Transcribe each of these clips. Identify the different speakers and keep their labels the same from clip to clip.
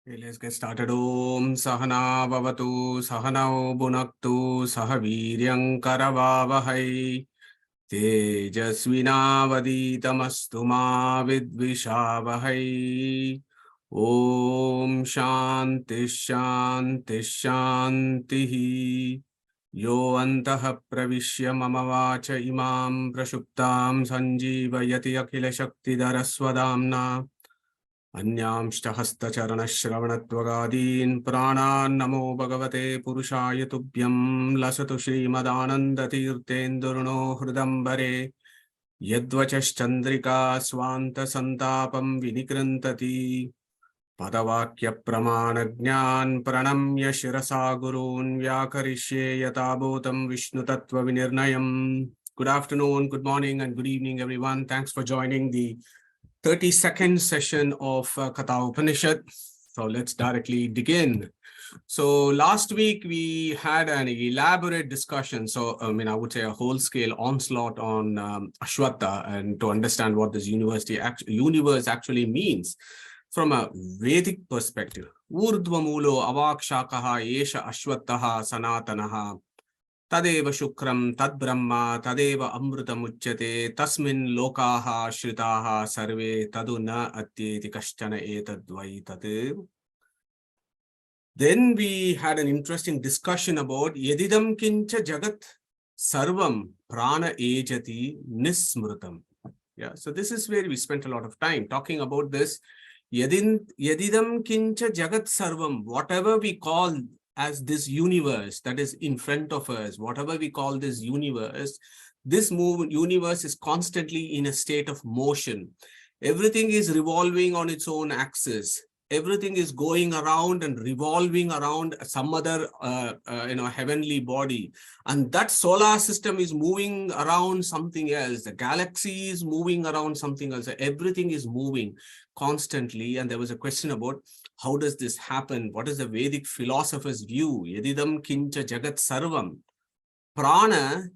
Speaker 1: Okay, let's get started. Om Sahana Bhavatu Sahanao Bhunaktu Sahaviryam Karavavahai Tejasvinavaditamastu ma vidvishavahai. Om Shanti Shanti Shanti. Yo antaha pravishya mama vacha imam prashuptam sanjeevayati akhila shakti darasvadamna. अन्यांष्टहस्तचरणश्रवणत्वगादीन् प्राणान् नमो भगवते पुरुषाय तुभ्यं लसतु श्रीमदानन्दतीर्थेन्दुर्नो हृदम्बरे यद्वचश्चन्द्रिका स्वान्तसन्तापं विनिकृन्तति पदवाक्यप्रमाणज्ञान् प्रणम्य शिरसा गुरून् व्याकरिष्ये यथाभूतं विष्णुतत्त्वविनिर्णयम्. Good afternoon, good morning and good evening everyone. Thanks for joining the 32nd session of Kata Upanishad. So let's directly begin. So last week we had an elaborate discussion. So I would say a whole scale onslaught on Ashwatha and to understand what this universe actually means from a Vedic perspective. Urdhvamulo avakshakaha esha ashwathaha sanatanaha. Tadeva shukram tad brahma tadeva amrutamuchyate tasmin lokaha shritaha sarve tadu na atyeti kaschana etadvai tat. Then we had an interesting discussion about yadidam kincha jagat sarvam prana ejati nismrutam. Yeah, so this is where we spent a lot of time talking about this. Yadidam kincha jagat sarvam, whatever we call as this universe that is in front of us, whatever we call this universe is constantly in a state of motion. Everything is revolving on its own axis. Everything is going around and revolving around some other heavenly body, and that solar system is moving around something else. The galaxy is moving around something else. Everything is moving constantly. And there was a question about how does this happen? What is the Vedic philosopher's view? Yadidam kincha jagat sarvam prana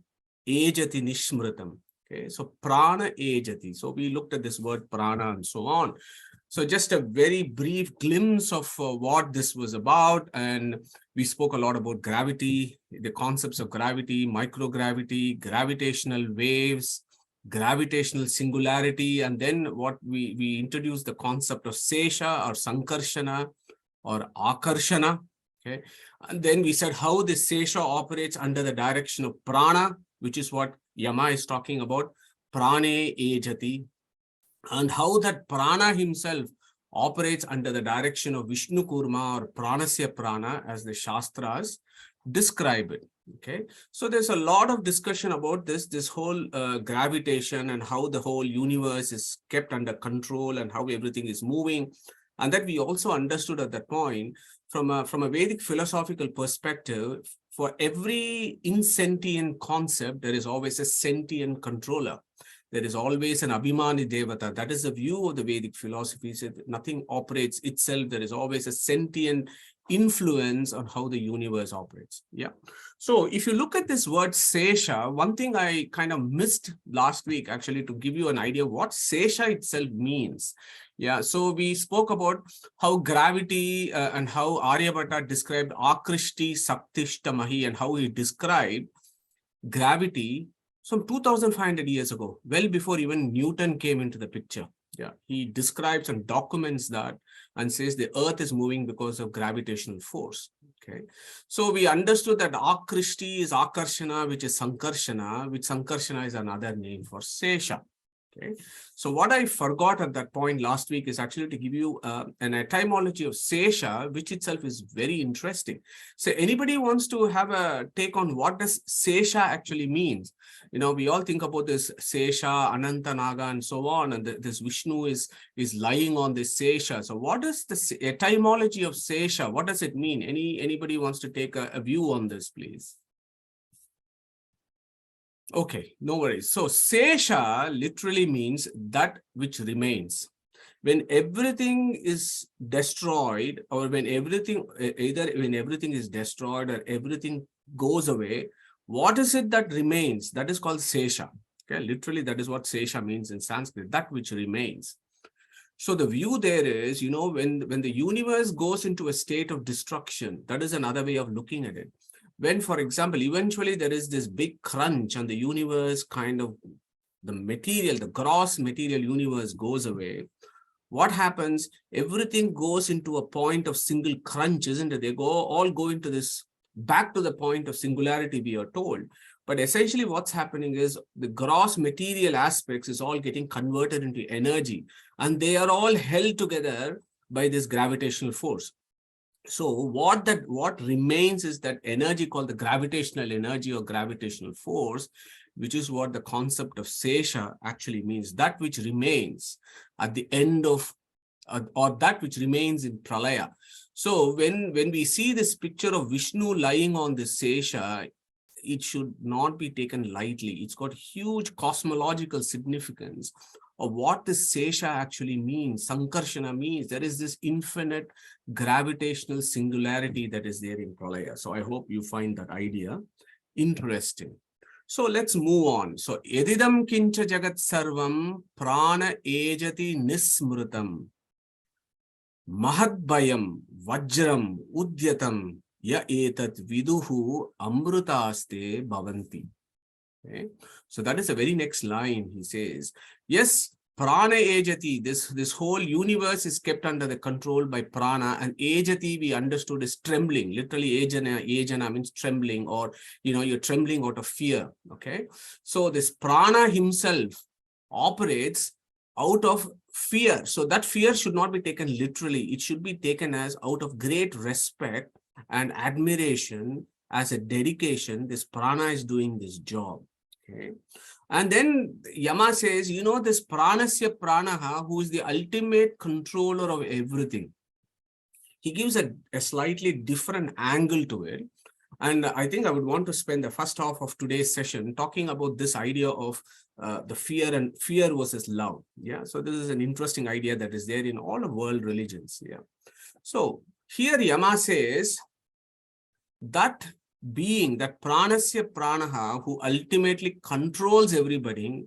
Speaker 1: ejati nishmritam. Okay, so prana ejati. So we looked at this word prana and so on. So just a very brief glimpse of what this was about. And we spoke a lot about gravity, the concepts of gravity, microgravity, gravitational waves, gravitational singularity. And then what we introduced the concept of sesha or sankarshana or akarshana. Okay. And then we said how the sesha operates under the direction of prana, which is what Yama is talking about, prane ejati. And how that prana himself operates under the direction of Vishnu Kurma or Pranasya Prana, as the Shastras describe it. Okay, so there's a lot of discussion about this whole gravitation and how the whole universe is kept under control and how everything is moving. And that we also understood at that point from a Vedic philosophical perspective, for every insentient concept, there is always a sentient controller. There is always an Abhimani Devata. That is the view of the Vedic philosophy. Nothing operates itself. There is always a sentient influence on how the universe operates. Yeah. So if you look at this word Sesha, one thing I kind of missed last week, actually, to give you an idea of what Sesha itself means. Yeah, so we spoke about how gravity and how Aryabhatta described Akrishti Saktishta and how he described gravity some 2,500 years ago, well before even Newton came into the picture. Yeah, he describes and documents that and says the earth is moving because of gravitational force. Okay, so we understood that Akrishti is Akarshana, which is Sankarshana, which Sankarshana is another name for Sesha. Okay, so what I forgot at that point last week is actually to give you an etymology of Sesha, which itself is very interesting. So anybody wants to have a take on what does Sesha actually means? You know, we all think about this Sesha, Ananta Naga, and so on, and this Vishnu is lying on this Sesha. So what is the etymology of Sesha? What does it mean? Anybody wants to take a view on this, please? Okay, no worries. So Sesha literally means that which remains. When everything is destroyed, or when everything, either when everything is destroyed or everything goes away, what is it that remains? That is called Sesha. Okay, literally that is what Sesha means in Sanskrit, that which remains. So the view there is, when the universe goes into a state of destruction, that is another way of looking at it. When, for example, eventually there is this big crunch and the universe the gross material universe goes away, what happens? Everything goes into a point of single crunch, isn't it? They all go into this back to the point of singularity, we are told. But essentially what's happening is the gross material aspects is all getting converted into energy, and they are all held together by this gravitational force. So what remains is that energy called the gravitational energy or gravitational force, which is what the concept of Sesha actually means, that which remains at the end of, or that which remains in Pralaya. So when we see this picture of Vishnu lying on this Sesha, it should not be taken lightly. It's got huge cosmological significance of what this Sesha actually means. Sankarshana means there is this infinite gravitational singularity that is there in Pralaya. So I hope you find that idea interesting. So let's move on. So Yadidam kincha jagat sarvam prana ejati nismrutam mahadbayam vajram udyatam ya etat viduhu amrutaste bhavanti. Okay. So that is the very next line. He says, yes, prana ejati, this whole universe is kept under the control by prana, and ejati we understood is trembling. Literally ejana means trembling, or you're trembling out of fear. Okay. So this prana himself operates out of fear. So that fear should not be taken literally. It should be taken as out of great respect and admiration, as a dedication. This prana is doing this job. Okay. And then Yama says, this pranasya pranaha, who is the ultimate controller of everything. He gives a slightly different angle to it. And I think I would want to spend the first half of today's session talking about this idea of the fear versus love. Yeah. So this is an interesting idea that is there in all of world religions. Yeah. So here Yama says that being, that pranasya pranaha, who ultimately controls everybody,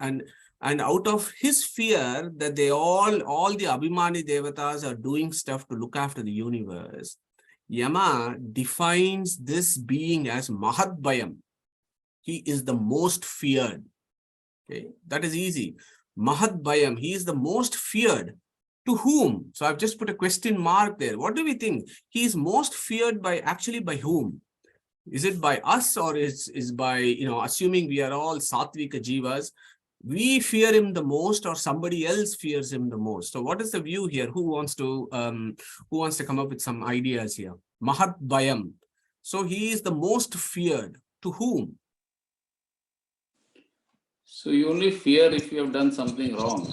Speaker 1: and out of his fear that they all the Abhimani devatas are doing stuff to look after the universe, Yama defines this being as Mahadbayam. He is the most feared. Okay, that is easy. Mahadbayam, he is the most feared. To whom? So I've just put a question mark there. What do we think? He is most feared by whom? Is it by us, or is by, assuming we are all Sattvika Jivas, we fear him the most, or somebody else fears him the most? So what is the view here? Who wants to come up with some ideas here? Mahat Bayam. So he is the most feared. To whom?
Speaker 2: So you only fear if you have done something wrong.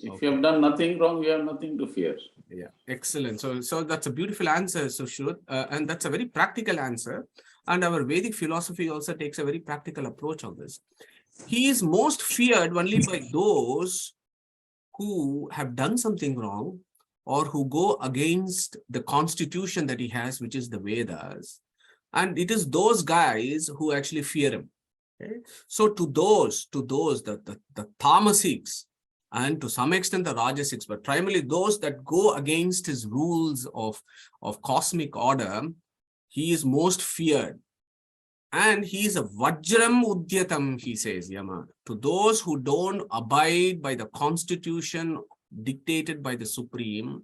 Speaker 2: If you have done nothing wrong, you have nothing to fear.
Speaker 1: Yeah, excellent. So that's a beautiful answer, Sushruth, and that's a very practical answer. And our Vedic philosophy also takes a very practical approach on this. He is most feared only by those who have done something wrong, or who go against the constitution that he has, which is the Vedas. And it is those guys who actually fear him. Okay? So to those, the tamasics, and to some extent the rajasics, but primarily those that go against his rules of cosmic order, he is most feared. And he is a vajram udyatam, he says, Yama. To those who don't abide by the constitution dictated by the Supreme,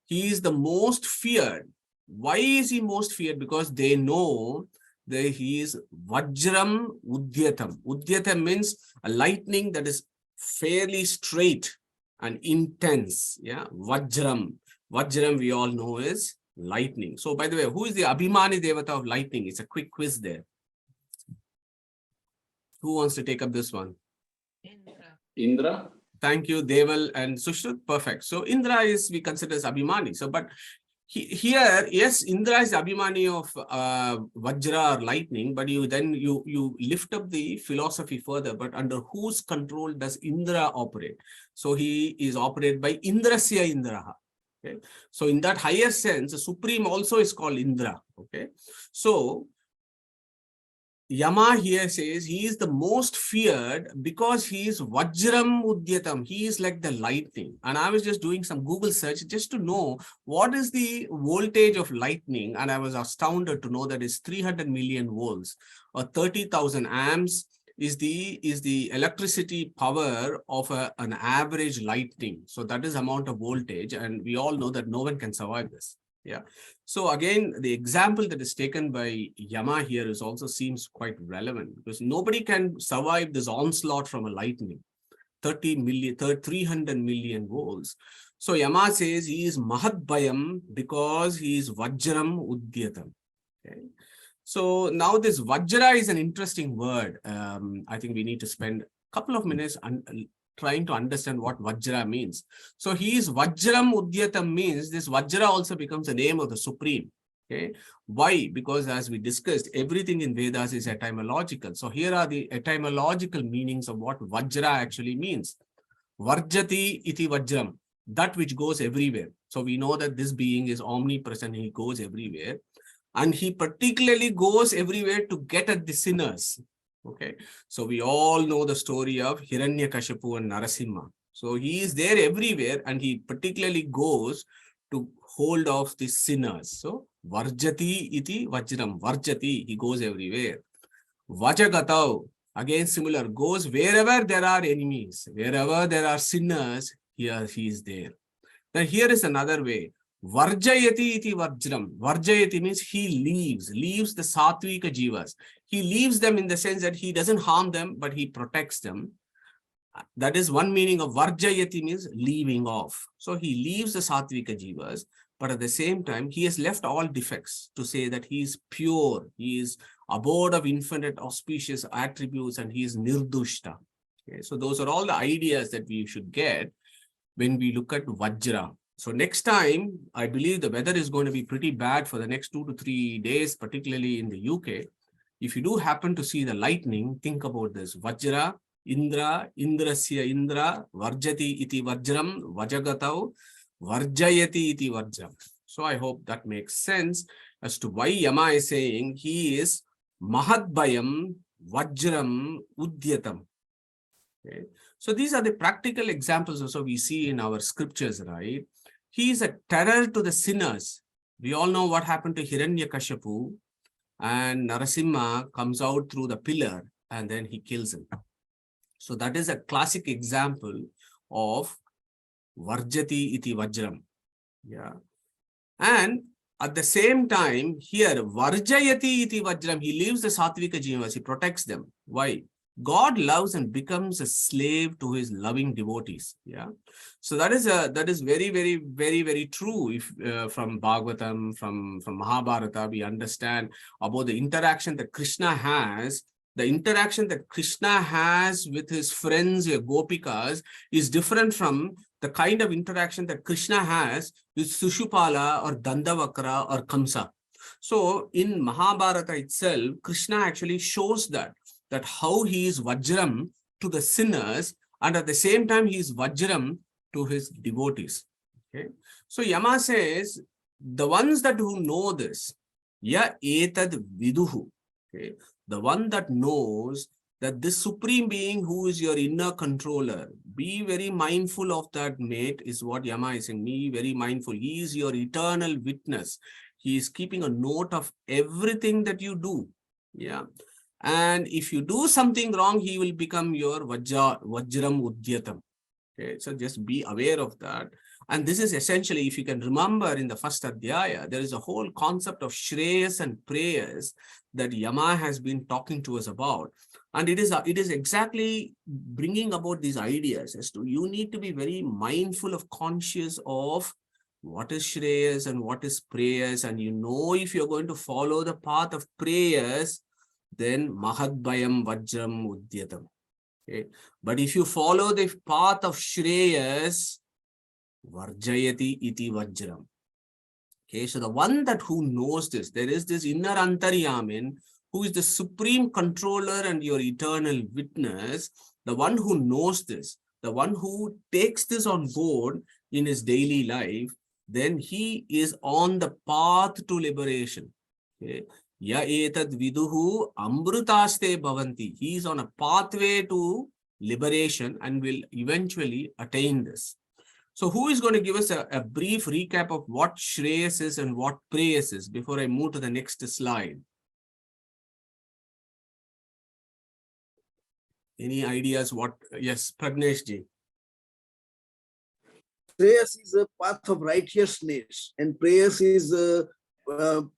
Speaker 1: he is the most feared. Why is he most feared? Because they know that he is vajram udyatam. Udyatam means a lightning that is fairly straight and intense. Yeah, vajram. Vajram we all know is lightning. So by the way, who is the Abhimani Devata of lightning? It's a quick quiz there. Who wants to take up this one?
Speaker 2: Indra.
Speaker 1: Thank you, Deval and Sushruth. Perfect. So Indra is, we consider as Abhimani. So, but here, yes, Indra is Abhimani of Vajra or lightning, but you lift up the philosophy further. But under whose control does Indra operate? So he is operated by Indrasya Indraha. Okay. So in that higher sense, the Supreme also is called Indra. Okay. So Yama here says he is the most feared because he is Vajram Udyatam. He is like the lightning. And I was just doing some Google search just to know what is the voltage of lightning. And I was astounded to know that it's 300 million volts or 30,000 amps is the electricity power of an average lightning. So that is amount of voltage. And we all know that no one can survive this. Yeah. So again, the example that is taken by Yama here is also seems quite relevant because nobody can survive this onslaught from a lightning, 300 million volts. So Yama says he is Mahadbayam because he is Vajram Udyatam. Okay. So now this Vajra is an interesting word. I think we need to spend a couple of minutes trying to understand what Vajra means. So he is Vajram Udyatam means this Vajra also becomes the name of the Supreme. Okay. Why? Because as we discussed, everything in Vedas is etymological. So here are the etymological meanings of what Vajra actually means. Varjati iti Vajram, that which goes everywhere. So we know that this being is omnipresent, he goes everywhere. And he particularly goes everywhere to get at the sinners. Okay, so we all know the story of Hiranyakashipu and Narasimha. So he is there everywhere and he particularly goes to hold off the sinners. So Varjati iti Vajram, Varjati, he goes everywhere. Vajagatav, again similar, goes wherever there are enemies, wherever there are sinners, here he is there. Then here is another way. Varjayati iti Vajram. Varjayati means he leaves the Satvika Jivas. He leaves them in the sense that he doesn't harm them, but he protects them. That is one meaning of Varjayati means leaving off. So he leaves the Satvika Jivas, but at the same time, he has left all defects to say that he is pure, he is abode of infinite auspicious attributes, and he is Nirdushta. Okay, so those are all the ideas that we should get when we look at Vajra. So next time, I believe the weather is going to be pretty bad for the next 2 to 3 days, particularly in the UK. If you do happen to see the lightning, think about this. Vajra, Indra, Indrasya Indra, Varjati iti Vajram, Vajagatav, Varjayati iti Vajram. So I hope that makes sense as to why Yama is saying he is Mahadbayam Vajram Udyatam. Okay. So these are the practical examples also we see in our scriptures, right? He is a terror to the sinners. We all know what happened to Hiranyakashipu, and Narasimha comes out through the pillar and then he kills him. So that is a classic example of Varjati iti Vajram. Yeah. And at the same time, here, Varjayati iti Vajram, he leaves the Satvika Jivas, he protects them. Why? God loves and becomes a slave to his loving devotees. Yeah. So that is very, very, very, very true. If from Bhagavatam, from Mahabharata, we understand about the interaction that Krishna has. The interaction that Krishna has with his friends, Gopikas, is different from the kind of interaction that Krishna has with Sushupala or Dandavakra or Kamsa. So in Mahabharata itself, Krishna actually shows that how he is Vajram to the sinners, and at the same time he is Vajram to his devotees. Okay. So Yama says, the ones that who know this, ya etad viduhu, okay, the one that knows that this supreme being who is your inner controller, be very mindful of that, mate, is what Yama is saying. Be very mindful. He is your eternal witness. He is keeping a note of everything that you do. Yeah. And if you do something wrong, he will become your Vajram Udyatam. Okay, so just be aware of that. And this is essentially, if you can remember in the first Adhyaya, there is a whole concept of Shreyas and prayers that Yama has been talking to us about. And it is exactly bringing about these ideas as to you need to be very mindful of, conscious of what is Shreyas and what is prayers. And you know, if you're going to follow the path of prayers, then Mahadbayam Vajram Udyatam. Okay. But if you follow the path of Shreyas, Varjayati iti Vajram. Okay, so the one that who knows this, there is this inner Antaryamin who is the supreme controller and your eternal witness, the one who knows this, the one who takes this on board in his daily life, then he is on the path to liberation. Okay. Ya etad viduhu amrutaste bhavanti. He is on a pathway to liberation and will eventually attain this. So who is going to give us a brief recap of what Shreyas is and what Preyas is before I move to the next slide? Any ideas what? Yes, Pragnesh ji.
Speaker 3: Prayers is a path of righteousness, and prayers is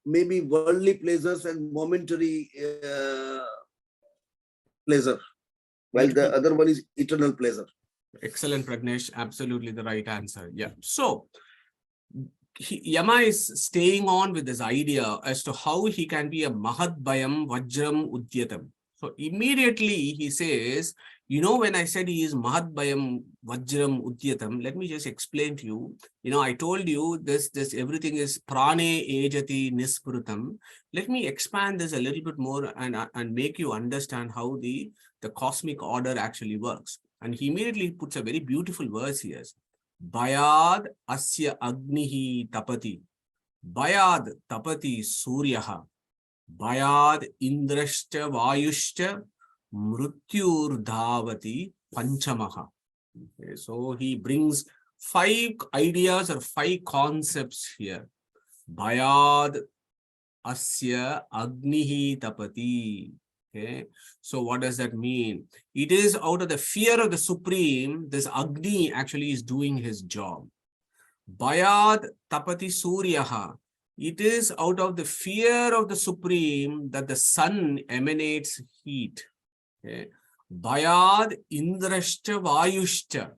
Speaker 3: maybe worldly pleasures and momentary pleasure, while the other one is eternal pleasure.
Speaker 1: Excellent, Pragnesh. Absolutely the right answer. Yeah. So Yama is staying on with this idea as to how he can be a Mahad Bayam Vajram Udyatam. So immediately he says, you know, when I said he is Mahad Bayam Vajram Udyatam, let me just explain to you. You know, I told you this everything is Prane Ejati Nisprutam. Let me expand this a little bit more and make you understand how the cosmic order actually works. And he immediately puts a very beautiful verse here. Bayad asya agnihi tapati. Bayad tapati suryaha. Bayad indrashcha vayushcha mrutyur dhavati panchamaha. Okay, so he brings 5 ideas or 5 concepts here. Bayad asya agnihi tapati. Okay, so what does that mean? It is out of the fear of the Supreme, this Agni actually is doing his job. Bayad tapati suryaha. It is out of the fear of the Supreme that the sun emanates heat. Okay. Bayad indrashcha vayushcha.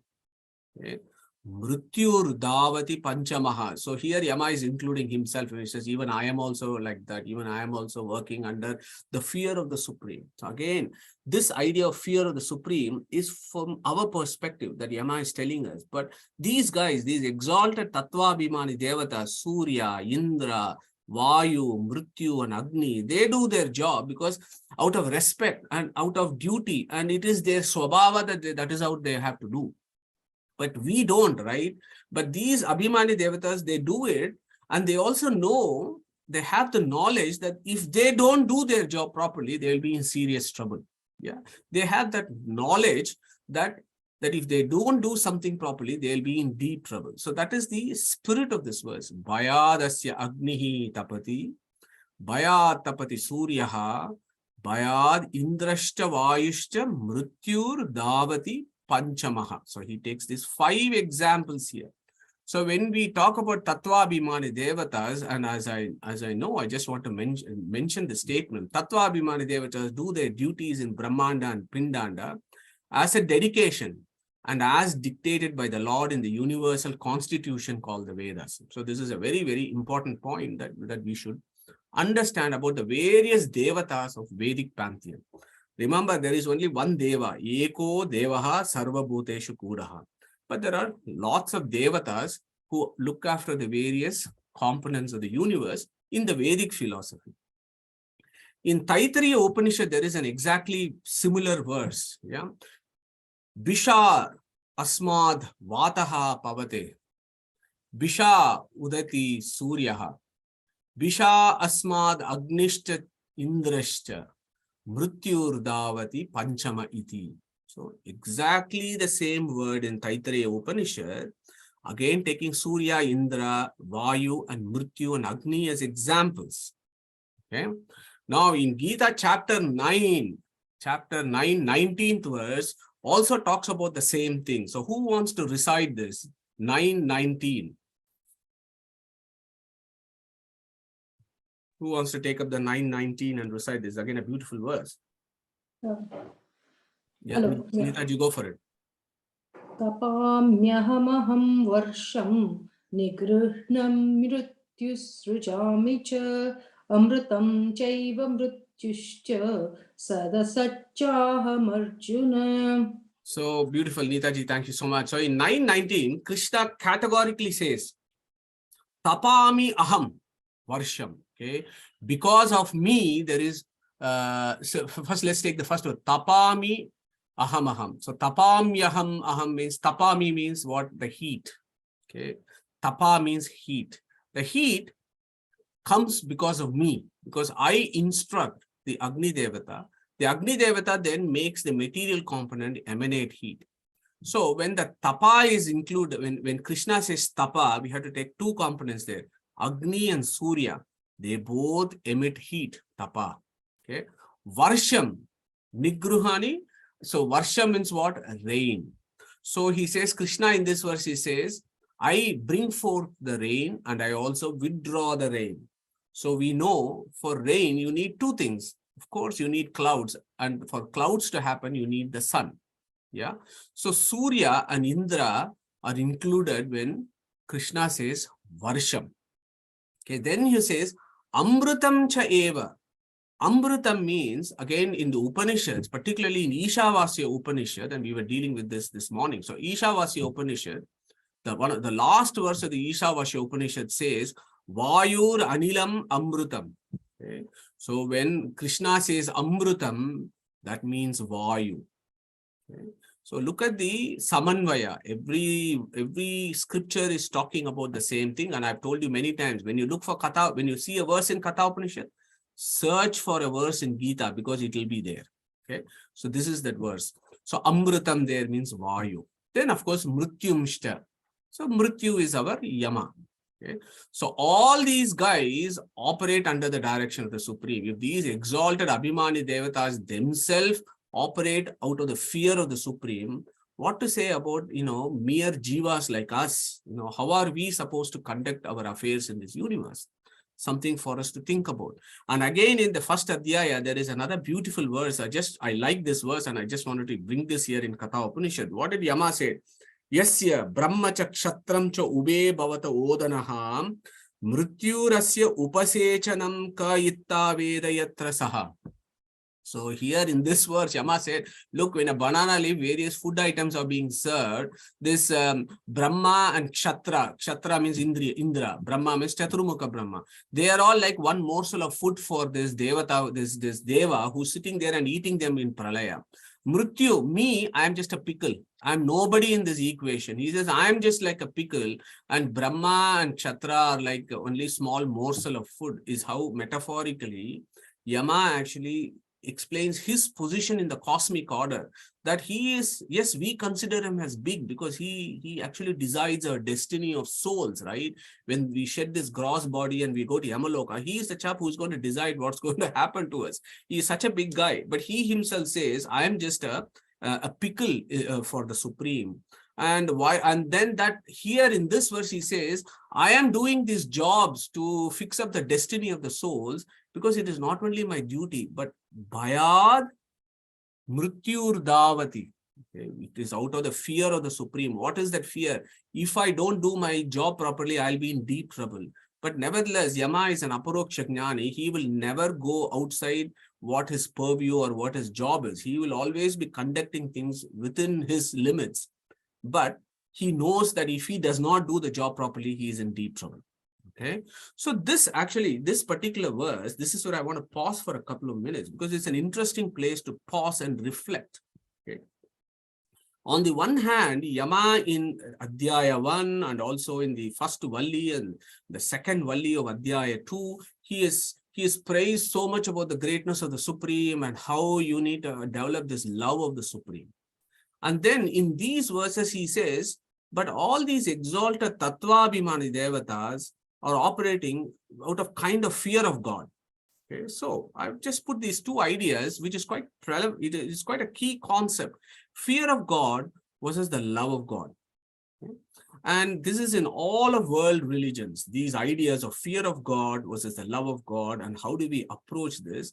Speaker 1: Okay. Mrutyur davati panchamaha. So here Yama is including himself. He says, even I am also like that. Even I am also working under the fear of the Supreme. So again, this idea of fear of the Supreme is from our perspective that Yama is telling us. But these guys, these exalted Tattva Bhimani Devatas, Surya, Indra, Vayu, Mrityu and Agni, they do their job because out of respect and out of duty, and it is their swabhava that is how they have to do. But we don't, right? But these Abhimani Devatas, they do it, and they also know, they have the knowledge that if they don't do their job properly, they'll be in serious trouble. Yeah, they have that knowledge that if they don't do something properly, they'll be in deep trouble. So that is the spirit of this verse. Bayadasya agnihi tapati, bayad tapati suryaha, bayad indrashcha vayushcha mrutyur davati panchamaha. So he takes these 5 examples here. So when we talk about Tattva Bhimani Devatas, and as I know, I just want to mention the statement, Tattva Bhimani Devatas do their duties in Brahmanda and Pindanda as a dedication and as dictated by the Lord in the universal constitution called the Vedas. So this is a very, very important point that we should understand about the various Devatas of Vedic pantheon. Remember, there is only one Deva, Eko Devaha Sarva Bhuteshu Kudaha. But there are lots of Devatas who look after the various components of the universe in the Vedic philosophy. In Taittiriya Upanishad, there is an exactly similar verse. Yeah, Bisha Asmad Vataha Pavate. Bisha Udati Suryaha. Bisha Asmad Agnishta Indrashta. Mrutyur Davati Panchama Iti. So exactly the same word in Taittiriya Upanishad, again taking Surya, Indra, Vayu and Mrityu and Agni as examples. Okay. Now in Gita chapter 9, 19th verse also talks about the same thing. So who wants to recite this? 9:19. Who wants to take up the 9:19 and recite this? Again, a beautiful verse. Yeah, Nita, you go for it.
Speaker 4: Tapamyaham varsham nigruhnam mrityusrujami cha amrutam chaiva mrityuscha sadasachaham arjuna.
Speaker 1: So beautiful, Neetaji. Thank you so much. So in 9:19, Krishna categorically says, Tapami aham varsham. Okay, because of me, there is. So first, let's take the first word. Tapami aham aham. So tapamyaham aham means, tapami means what? The heat. Okay, tapa means heat. The heat, comes because of me, because I instruct the Agni Devata. The Agni Devata then makes the material component emanate heat. So when the tapa is included, when Krishna says tapa, we have to take two components there, Agni and Surya. They both emit heat, tapa. Okay. Varsham, Nigruhani. So Varsham means what? Rain. So he says, Krishna in this verse, he says, I bring forth the rain and I also withdraw the rain. So we know for rain, you need two things. Of course, you need clouds. And for clouds to happen, you need the sun. Yeah. So Surya and Indra are included when Krishna says Varsham. Okay. Then he says Amrutam cha eva. Amrutam means, again, in the Upanishads, particularly in Ishavasya Upanishad, and we were dealing with this morning. So Ishavasya Upanishad, the last verse of the Ishavasya Upanishad says, Vayur Anilam Amrutam. Okay. So when Krishna says Amrutam, that means Vayu. Okay. So look at the Samanvaya. Every scripture is talking about the same thing. And I've told you many times, when you look for Kata, when you see a verse in Kata Upanishad, search for a verse in Gita because it will be there. Okay. So this is that verse. So Amrutam there means Vayu. Then of course Mrityumshta. So Mrityu is our Yama. Okay. So all these guys operate under the direction of the Supreme. If these exalted Abhimani Devatas themselves operate out of the fear of the Supreme, what to say about, mere jivas like us? How are we supposed to conduct our affairs in this universe? Something for us to think about. And again, in the first Adhyaya, there is another beautiful verse. I like this verse and I just wanted to bring this here in Kata Upanishad. What did Yama say? Yasya brahma cha kshatram cha ube bhavata odanaham mrityurasya upasechanam ka itta veda yatra saha. So here in this verse, Yama said, look, when a banana leaf, various food items are being served, this Brahma and Kshatrā. Kshatrā means Indra. Brahma means Chaturmukha Brahma. They are all like one morsel of food for this Devata, this Deva who's sitting there and eating them in Pralaya. Mrityu, me, I am just a pickle. I am nobody in this equation. He says, I am just like a pickle, and Brahma and Kshatrā are like only small morsel of food, is how metaphorically Yama actually explains his position in the cosmic order, that he is, yes, we consider him as big because he actually decides our destiny of souls, right? When we shed this gross body and we go to Yamaloka, he is the chap who's going to decide what's going to happen to us. He is such a big guy, but he himself says, I am just a pickle for the Supreme. And why? And then that here in this verse, he says, I am doing these jobs to fix up the destiny of the souls, because it is not only my duty, but Bhayad Mrityur Davati. Okay, it is out of the fear of the Supreme. What is that fear? If I don't do my job properly, I'll be in deep trouble. But nevertheless, Yama is an Aparoksha Jnani. He will never go outside what his purview or what his job is. He will always be conducting things within his limits. But he knows that if he does not do the job properly, he is in deep trouble. Okay, so this particular verse, this is where I want to pause for a couple of minutes, because it's an interesting place to pause and reflect. Okay. On the one hand, Yama in Adhyaya 1 and also in the first Valli and the second Valli of Adhyaya 2, he is praised so much about the greatness of the Supreme and how you need to develop this love of the Supreme. And then in these verses, he says, but all these exalted Tattvabhimani Devatas are operating out of kind of fear of God. Okay, so I've just put these two ideas, which is quite relevant. It is quite a key concept. Fear of God versus the love of God. Okay? And this is in all of world religions. These ideas of fear of God versus the love of God, and how do we approach this,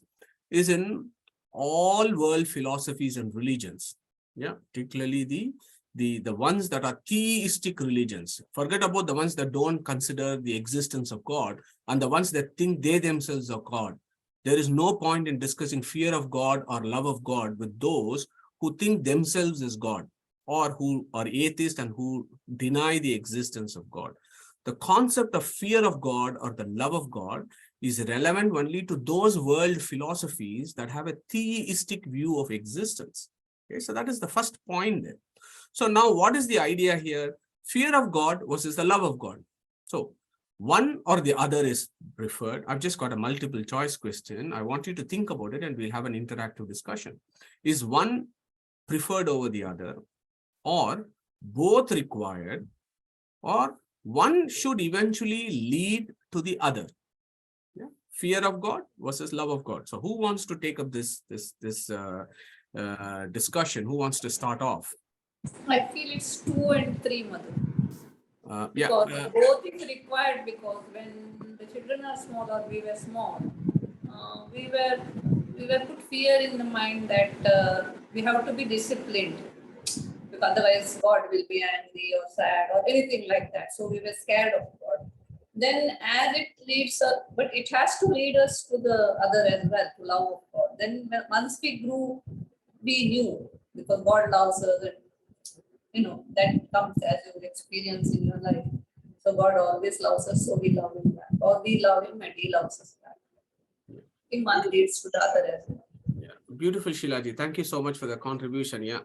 Speaker 1: is in all world philosophies and religions. Yeah, particularly the ones that are theistic religions. Forget about the ones that don't consider the existence of God and the ones that think they themselves are God. There is no point in discussing fear of God or love of God with those who think themselves as God, or who are atheists and who deny the existence of God. The concept of fear of God or the love of God is relevant only to those world philosophies that have a theistic view of existence. Okay, so that is the first point there. So now what is the idea here? Fear of God versus the love of God. So one or the other is preferred. I've just got a multiple choice question. I want you to think about it and we'll have an interactive discussion. Is one preferred over the other, or both required, or one should eventually lead to the other? Yeah? Fear of God versus love of God. So who wants to take up this discussion? Who wants to start off?
Speaker 5: I feel it's 2 and 3, Mother.
Speaker 1: Yeah.
Speaker 5: Because both is required, because when the children are small or we were small, we were put fear in the mind that we have to be disciplined, because otherwise God will be angry or sad or anything like that. So we were scared of God. Then as it leads us, but it has to lead us to the other as well, to love of God. Then once we grew, we knew, because God loves us, and that comes as your experience in your life. So God always loves us, so we love him back. Or we love him and he loves us back. In one leads to the other as well.
Speaker 1: Yeah, beautiful, Shilaji. Thank you so much for the contribution. Yeah,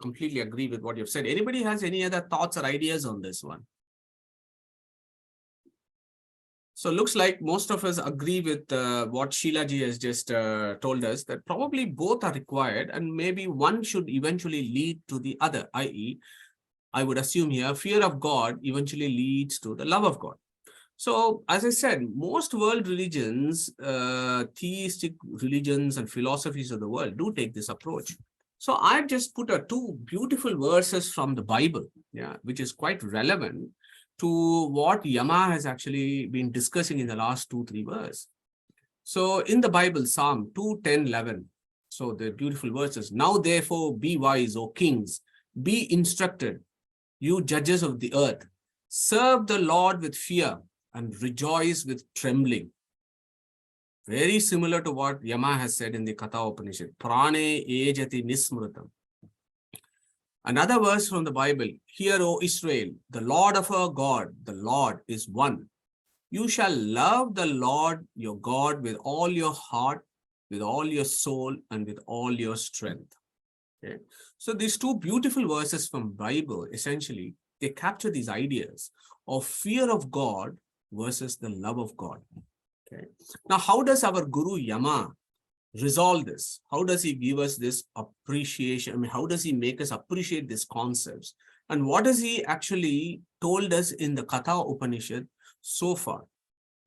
Speaker 1: completely agree with what you've said. Anybody has any other thoughts or ideas on this one? So looks like most of us agree with what Shilaji has just told us, that probably both are required and maybe one should eventually lead to the other, i.e., I would assume here, fear of God eventually leads to the love of God. So, as I said, most world religions, theistic religions and philosophies of the world do take this approach. So, I've just put two beautiful verses from the Bible, which is quite relevant to what Yama has actually been discussing in the last 2-3 verses. So, in the Bible, Psalm 2:10-11, so the beautiful verses. Now, therefore, be wise, O kings, be instructed, you judges of the earth. Serve the Lord with fear and rejoice with trembling. Very similar to what Yama has said in the Kata Upanishad. Prane ejati nismrutam. Another verse from the Bible. Hear, O Israel, the Lord of our God, the Lord is one. You shall love the Lord your God with all your heart, with all your soul, and with all your strength. Okay. So these two beautiful verses from Bible, essentially, they capture these ideas of fear of God versus the love of God. Okay. Now, how does our Guru Yama resolve this? How does he give us this appreciation? I mean, how does he make us appreciate these concepts? And what has he actually told us in the Kata Upanishad so far?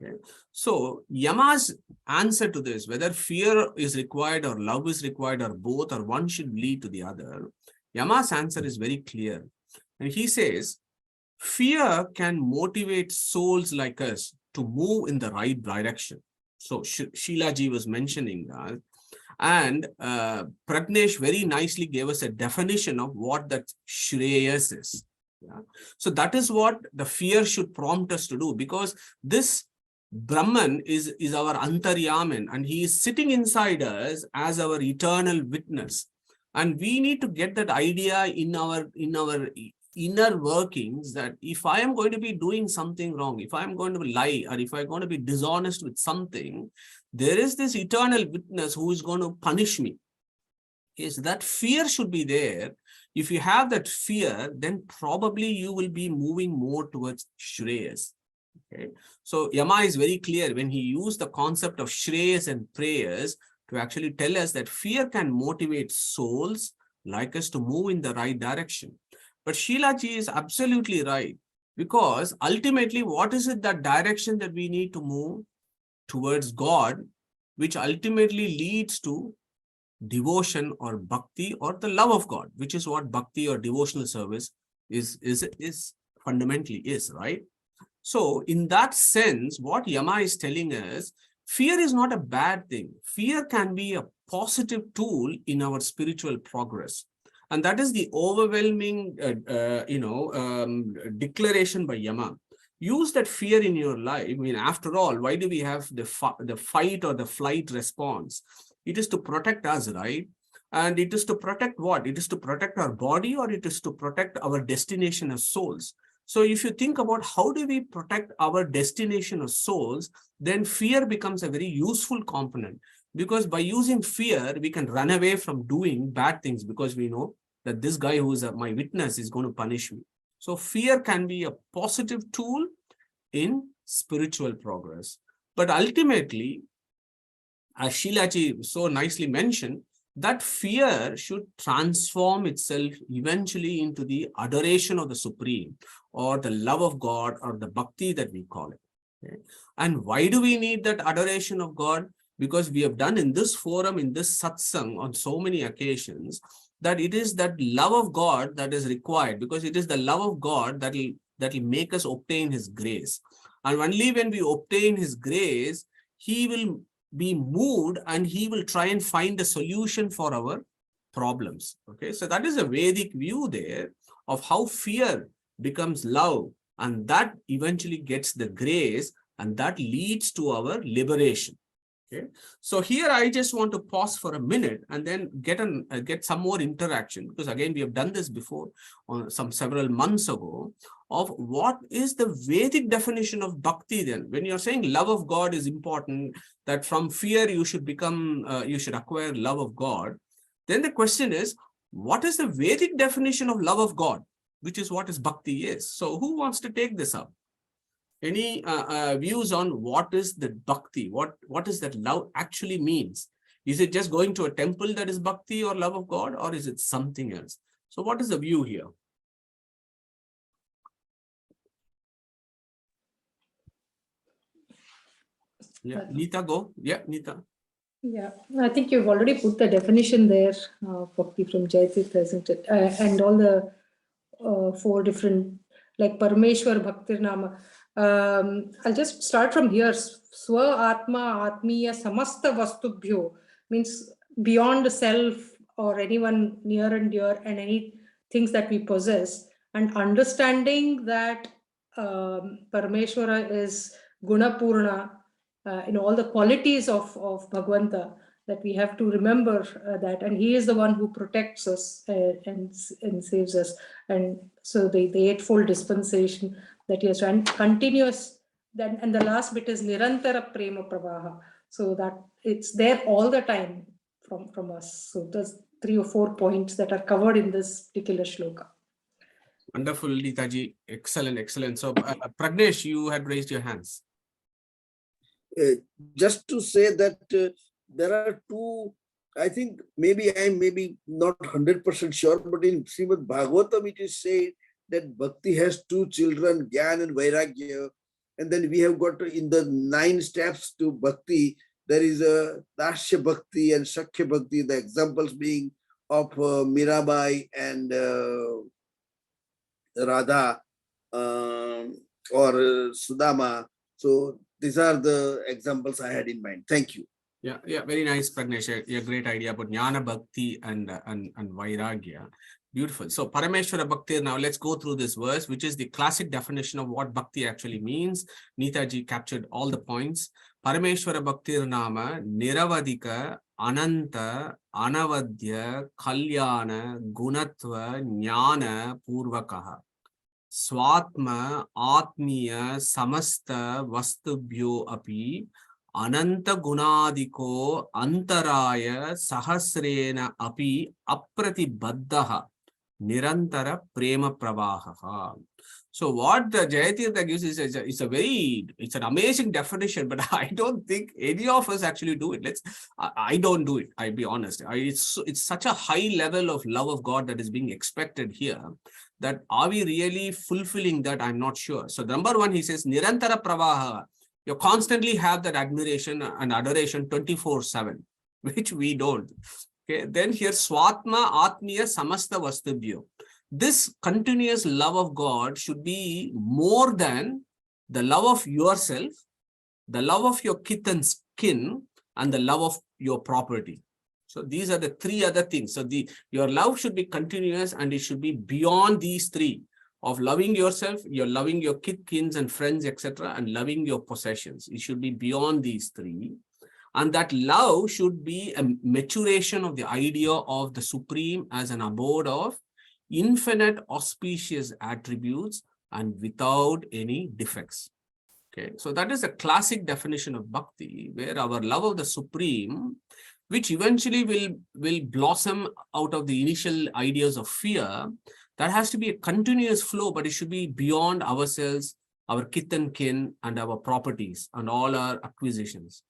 Speaker 1: Okay. So Yama's answer to this, whether fear is required or love is required or both, or one should lead to the other, Yama's answer is very clear. And he says, fear can motivate souls like us to move in the right direction. So Shilaji was mentioning that. And Prajnesh very nicely gave us a definition of what that Shreyas is. Yeah. So that is what the fear should prompt us to do, because this Brahman is our Antaryaman, and he is sitting inside us as our eternal witness. And we need to get that idea in our inner workings, that if I am going to be doing something wrong, if I am going to lie, or if I'm going to be dishonest with something, there is this eternal witness who is going to punish me. Okay, so that fear should be there. If you have that fear, then probably you will be moving more towards Shreyas. Okay. So Yama is very clear when he used the concept of Shreyas and prayers to actually tell us that fear can motivate souls like us to move in the right direction. But Shilaji is absolutely right, because ultimately, what is it, that direction that we need to move towards God, which ultimately leads to devotion or bhakti or the love of God, which is what bhakti or devotional service is fundamentally is, right? So in that sense, what Yama is telling us, fear is not a bad thing. Fear can be a positive tool in our spiritual progress. And that is the overwhelming, declaration by Yama. Use that fear in your life. I mean, after all, why do we have the fight or the flight response? It is to protect us, right? And it is to protect what? It is to protect our body, or it is to protect our destination as souls. So if you think about how do we protect our destination of souls, then fear becomes a very useful component, because by using fear, we can run away from doing bad things, because we know that this guy who is my witness is going to punish me. So fear can be a positive tool in spiritual progress. But ultimately, as Shilaji so nicely mentioned, that fear should transform itself eventually into the adoration of the Supreme, or the love of God, or the bhakti that we call it. Okay? And why do we need that adoration of God? Because we have done in this forum, in this satsang, on so many occasions, that it is that love of God that is required, because it is the love of God that will make us obtain His grace. And only when we obtain His grace, He will be moved and He will try and find a solution for our problems. Okay, so that is a Vedic view there of how fear becomes love, and that eventually gets the grace, and that leads to our liberation. Okay, so here I just want to pause for a minute and then get some more interaction, because again we have done this before on several months ago, of what is the Vedic definition of bhakti. Then when you're saying love of God is important, that from fear you should acquire love of God, then the question is, what is the Vedic definition of love of God, which is what is bhakti is. So who wants to take this up? Any views on what is the bhakti? What is that love actually means? Is it just going to a temple that is bhakti or love of God, or is it something else? So what is the view here? Yeah, Neeta, go. Yeah, Neeta.
Speaker 4: Yeah, I think you've already put the definition there, Bhakti from Jaitirtha, isn't it? And all the 4 different, like Parameshwar Bhaktir Nama. I'll just start from here. Swa Atma Atmiya Samasta Vastubhyo means beyond the self or anyone near and dear and any things that we possess, and understanding that Parameshwara is Gunapurna, in all the qualities of Bhagwanta, that we have to remember that, and he is the one who protects us and saves us. And so the eightfold dispensation that he has, and continuous, then, and the last bit is Nirantara Prema Pravaha, so that it's there all the time from us. So there's 3 or 4 points that are covered in this particular shloka.
Speaker 1: Wonderful, Neetaji. Excellent, excellent. So Pragnesh, you had raised your hands.
Speaker 3: Just to say that there are 2, I think maybe I'm not 100% sure, but in Srimad Bhagavatam it is said that bhakti has 2 children, Gyan and Vairagya. And then we have got in the 9 steps to bhakti, there is a Dasya Bhakti and Shakya Bhakti, the examples being of Mirabai and Radha or Sudama. So these are the examples I had in mind. Thank you.
Speaker 1: Yeah, very nice, Pragnesh. A great idea about Jnana Bhakti and Vairagya. Beautiful. So Parameshwara Bhakti, now let's go through this verse, which is the classic definition of what bhakti actually means. Neetaji captured all the points. Parameshwara Bhakti Nama Niravadika Ananta Anavadya Kalyana Gunatva Jnana Purvakaha Swatma Atmiya Samasta Vastubhyo Api Ananta Gunadiko Antaraya Sahasrena Api Aprati Baddaha Nirantara Prema Pravaha. So what the Jayatirtha gives is it's an amazing definition, but I don't think any of us actually do it. I don't do it, I'll be honest. It's such a high level of love of God that is being expected here, that are we really fulfilling that? I'm not sure. So number 1, he says Nirantara Pravaha. You constantly have that admiration and adoration 24/7, which we don't. Okay, then here Swatma Atmiya Samasta Vastubhyo. This continuous love of God should be more than the love of yourself, the love of your kith and skin, and the love of your property. So these are the 3 other things. So your love should be continuous, and it should be beyond these 3 of loving yourself, you're loving your kins and friends, etc., and loving your possessions. It should be beyond these 3. And that love should be a maturation of the idea of the Supreme as an abode of infinite auspicious attributes and without any defects. Okay, so that is a classic definition of bhakti, where our love of the Supreme, which eventually will blossom out of the initial ideas of fear, that has to be a continuous flow, but it should be beyond ourselves, our kith and kin, and our properties, and all our acquisitions.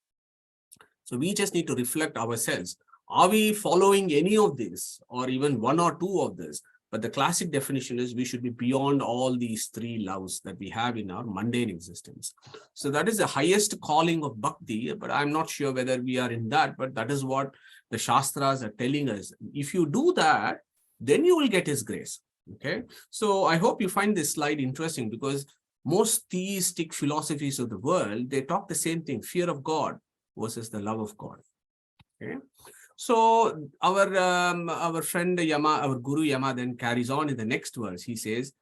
Speaker 1: So we just need to reflect ourselves. Are we following any of this, or even one or two of this? But the classic definition is we should be beyond all these three loves that we have in our mundane existence. So that is the highest calling of bhakti, but I'm not sure whether we are in that, but that is what the Shastras are telling us. If you do that, then you will get his grace. Okay. So I hope you find this slide interesting, because most theistic philosophies of the world, they talk the same thing, fear of God versus the love of God. Okay. So our friend Yama, our Guru Yama then carries on in the next verse. He says,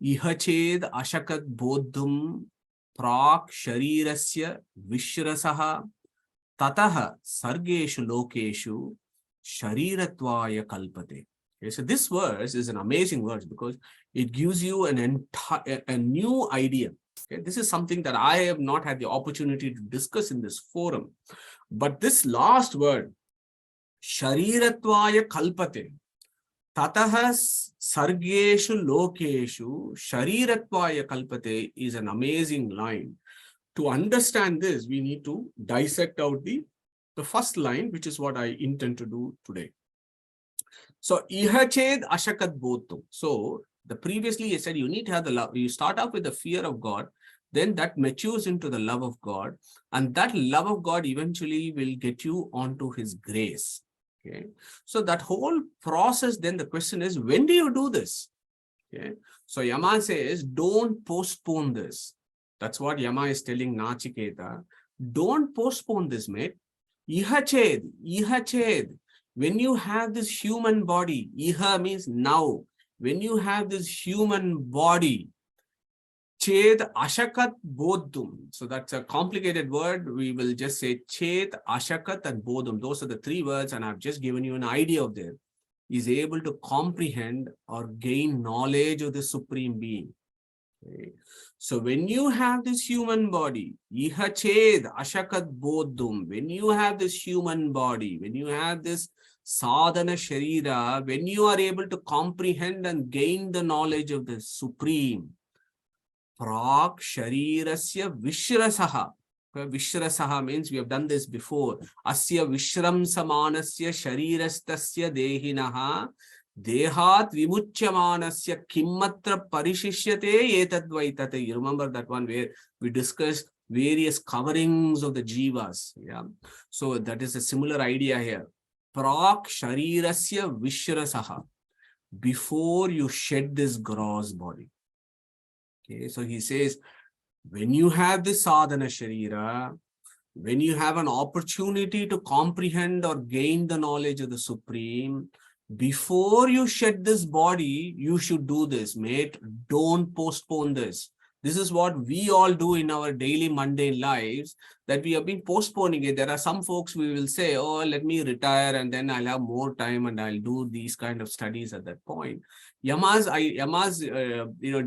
Speaker 1: Ihached ashakat bodhum prak sharirasya vishrasaha tataha sargeshu lokeshu shariratvaya kalpate. Okay, so this verse is an amazing verse because it gives you a new idea. Okay, this is something that I have not had the opportunity to discuss in this forum. But this last word, Shariratwaya kalpate, tataha sargeshu lokeshu Shariratwaya kalpate, is an amazing line. To understand this, we need to dissect out the first line, which is what I intend to do today. So, ihached ashakat bodhum. So, the previously I said you need to have the love. You start off with the fear of God, then that matures into the love of God, and that love of God eventually will get you onto his grace. Okay. So that whole process, then the question is, when do you do this? Okay. So Yama says, don't postpone this. That's what Yama is telling Nachiketa. Don't postpone this, mate. Ihached. When you have this human body, iha means now. When you have this human body, ched ashakat bodhum. So that's a complicated word. We will just say ched, ashakat, and bodhum. Those are the three words, and I've just given you an idea of them. Is able to comprehend or gain knowledge of the Supreme Being. Okay. So when you have this human body, iha ched ashakat bodhum. When you have this human body, when you have this sadhana sharira, when you are able to comprehend and gain the knowledge of the Supreme, Prak sharirasya vishrasaha. Vishrasaha means we have done this before. Asya vishram samanasya sharirastasya dehinaha dehat vimuchyamanasya kimmatra parishishyate etadvaitate. You remember that one where we discussed various coverings of the jivas. Yeah. So that is a similar idea here. Prak sharirasya vishrasaha. Before you shed this gross body. Okay, so he says, when you have this sadhana sharira, when you have an opportunity to comprehend or gain the knowledge of the Supreme, before you shed this body, you should do this, mate. Don't postpone this. This is what we all do in our daily mundane lives, that we have been postponing it. There are some folks we will say, oh, let me retire and then I'll have more time and I'll do these kind of studies at that point. Yama's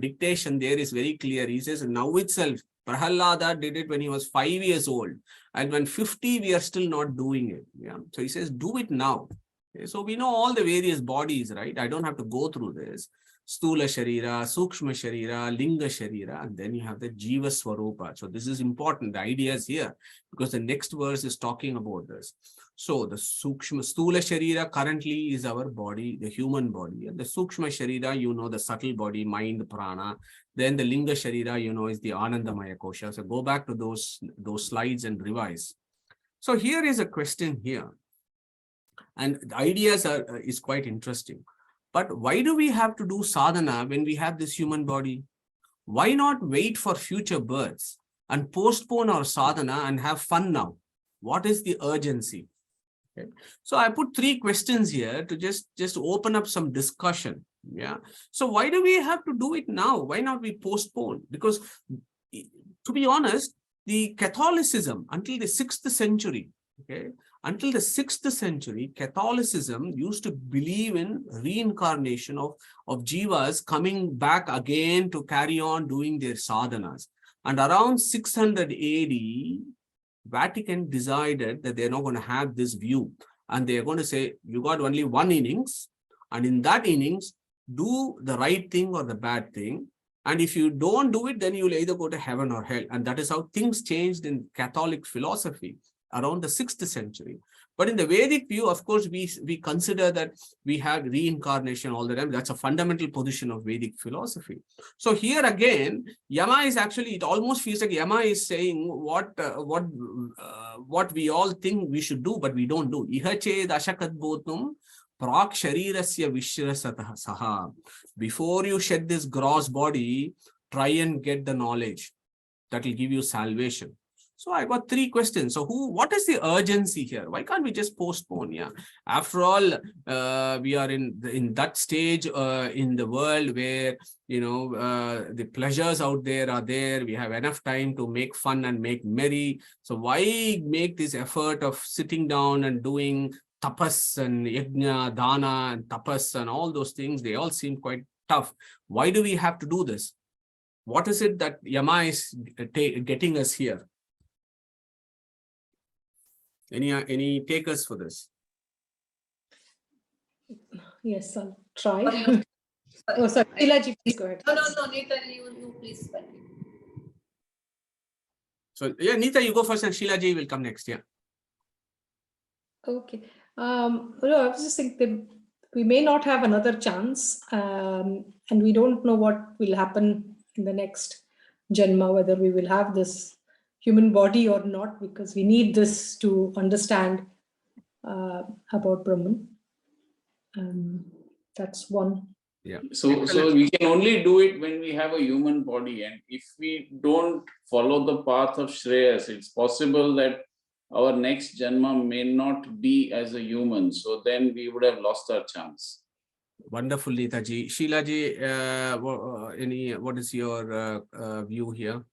Speaker 1: dictation there is very clear. He says, now itself, Prahalada did it when he was 5 years old. And when 50, we are still not doing it. Yeah. So he says, do it now. Okay. So we know all the various bodies, right? I don't have to go through this. Stula Sharira, Sukshma Sharira, Linga Sharira, and then you have the Jiva Swarupa. So this is important. The idea is here because the next verse is talking about this. So the Sukshma, Stula Sharira currently is our body, the human body. And the Sukshma Sharira, you know, the subtle body, mind, prana. Then the Linga Sharira, you know, is the Anandamaya Kosha. So go back to those slides and revise. So here is a question here. And the ideas is quite interesting. But why do we have to do sadhana when we have this human body? Why not wait for future births and postpone our sadhana and have fun now? What is the urgency? Okay. So I put 3 questions here to just open up some discussion. Yeah. So why do we have to do it now? Why not we postpone? Because to be honest, the Catholicism until the 6th century, okay, until the 6th century, Catholicism used to believe in reincarnation of jivas coming back again to carry on doing their sadhanas. And around 600 AD, Vatican decided that they're not going to have this view. And they're going to say, you got only one innings. And in that innings, do the right thing or the bad thing. And if you don't do it, then you'll either go to heaven or hell. And that is how things changed in Catholic philosophy around the 6th century. But in the Vedic view, of course, we consider that we have reincarnation all the time. That's a fundamental position of Vedic philosophy. So here again, Yama is actually, it almost feels like Yama is saying what we all think we should do, but we don't do. Ihache dashakat bhotum prak sharirasya vishrasatah saha. Before you shed this gross body, try and get the knowledge that will give you salvation. So I got 3 questions. So what is the urgency here? Why can't we just postpone? Yeah. After all, we are in that stage in the world where, the pleasures out there are there. We have enough time to make fun and make merry. So why make this effort of sitting down and doing tapas and yajna, dana and tapas and all those things? They all seem quite tough. Why do we have to do this? What is it that Yama is getting us here? Any takers for this?
Speaker 4: Yes, I'll try. Oh, sorry, Shilaji, please go ahead.
Speaker 5: No, Nita, you please continue.
Speaker 1: So yeah, Nita, you go first, and Shilaji will come next. Yeah.
Speaker 4: Okay. I was just thinking we may not have another chance, and we don't know what will happen in the next Janma, whether we will have this human body or not, because we need this to understand about Brahman. That's one.
Speaker 1: Yeah.
Speaker 2: So we can only do it when we have a human body, and if we don't follow the path of Shreyas, it's possible that our next Janma may not be as a human. So then we would have lost our chance.
Speaker 1: Wonderful, Nita ji. Sheila ji, what is your view here?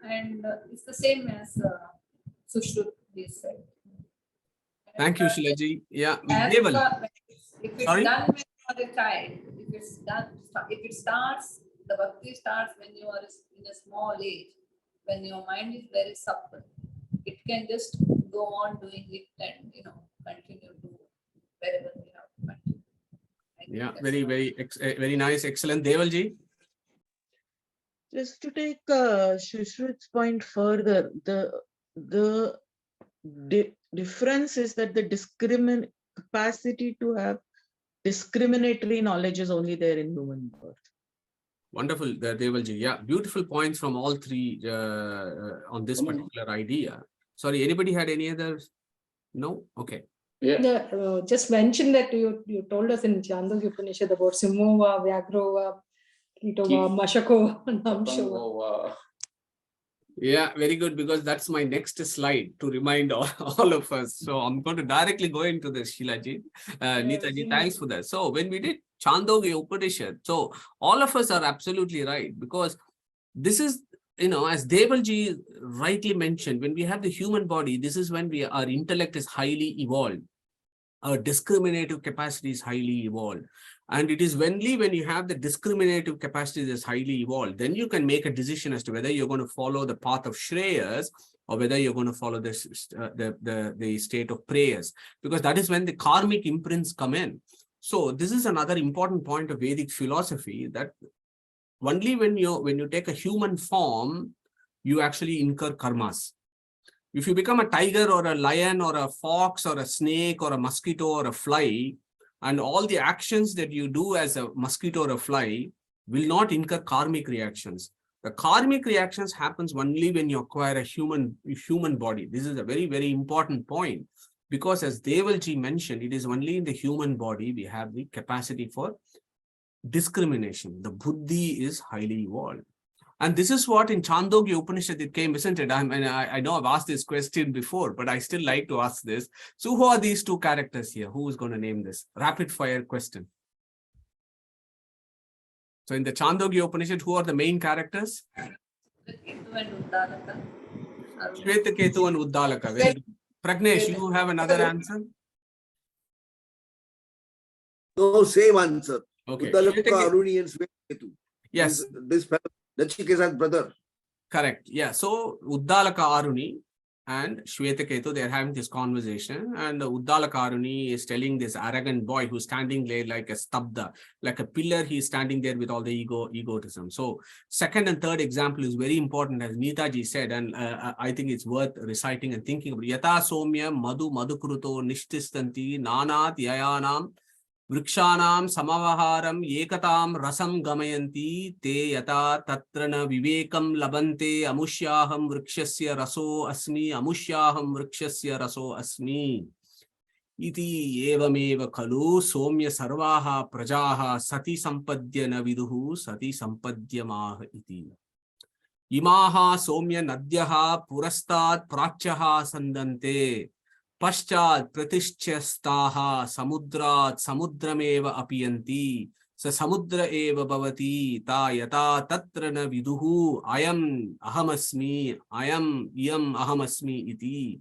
Speaker 5: And it's the same as Sushruti said.
Speaker 1: Thank you, Sheila ji. Yeah,
Speaker 5: As
Speaker 1: Deval.
Speaker 5: if it's
Speaker 1: Sorry?
Speaker 5: done when you are a child, if it starts, the bhakti starts when you are in a small age, when your mind is very supple, it can just go on doing it and continue to wherever we have to continue.
Speaker 1: Yeah, very nice, excellent. Deval ji.
Speaker 6: Just to take Shushrut's point further, the difference is that the capacity to have discriminatory knowledge is only there in human birth.
Speaker 1: Wonderful, Deval ji. Yeah, beautiful points from all 3 on this particular idea. Sorry, anybody had any other? No? Okay.
Speaker 2: Yeah.
Speaker 4: Just mention that you told us in Chandogya Upanishad about Simova, Vyagrova, Kitova, Mashako, Namshova.
Speaker 1: Yeah, very good, because that's my next slide to remind all of us. So I'm going to directly go into this, Sheila ji. Nita ji, thanks for that. So when we did Chandogya Upanishad, so all of us are absolutely right, because this is, as Deval ji rightly mentioned, when we have the human body, this is when our intellect is highly evolved. Our discriminative capacity is highly evolved. And it is only when you have the discriminative capacity that is highly evolved, then you can make a decision as to whether you're going to follow the path of Shreyas or whether you're going to follow the state of prayers, because that is when the karmic imprints come in. So this is another important point of Vedic philosophy, that only when you take a human form, you actually incur karmas. If you become a tiger or a lion or a fox or a snake or a mosquito or a fly, and all the actions that you do as a mosquito or a fly will not incur karmic reactions. The karmic reactions happens only when you acquire a human body. This is a very, very important point, because as Deval ji mentioned, it is only in the human body we have the capacity for discrimination. The buddhi is highly evolved. And this is what in Chandogya Upanishad it came, isn't it? I know I've asked this question before, but I still like to ask this. So who are these 2 characters here? Who is going to name this? Rapid fire question. So in the Chandogya Upanishad, who are the main characters? Shvetaketu and Uddalaka. Very good. Pragnesh, you have another answer?
Speaker 3: No, same answer.
Speaker 1: Okay.
Speaker 3: Uddalaka, Aruni and Shvetaketu.
Speaker 1: Yes.
Speaker 3: This fellow, Nachiketa's brother.
Speaker 1: Correct. Yeah. So Uddalaka Aruni. and Shvetaketu, they're having this conversation, and Uddalakaruni is telling this arrogant boy who's standing there like a stabda, like a pillar, he's standing there with all the egotism. So second and third example is very important, as Neetaji said, and I think it's worth reciting and thinking about. Yata somya madhu madhukruto nishtistanti nanat yayanam Vrikshanam samavaharam ekatam rasam gamayanti te yata tatrana vivekam labante amushyaham vrikshasya raso asmi amushyaham vrikshasya raso asmi iti evameva khalu somya sarvaha prajaha sati sampadya viduhu sati sampadyamaha iti imaha somya nadyaha purastat prachaha sandante Paschat pratischastaha samudrat samudrameva apiyanti sa samudra eva bhavati ta yata tatra na viduhu ayam ahamasmi ayam iyam ahamasmi iti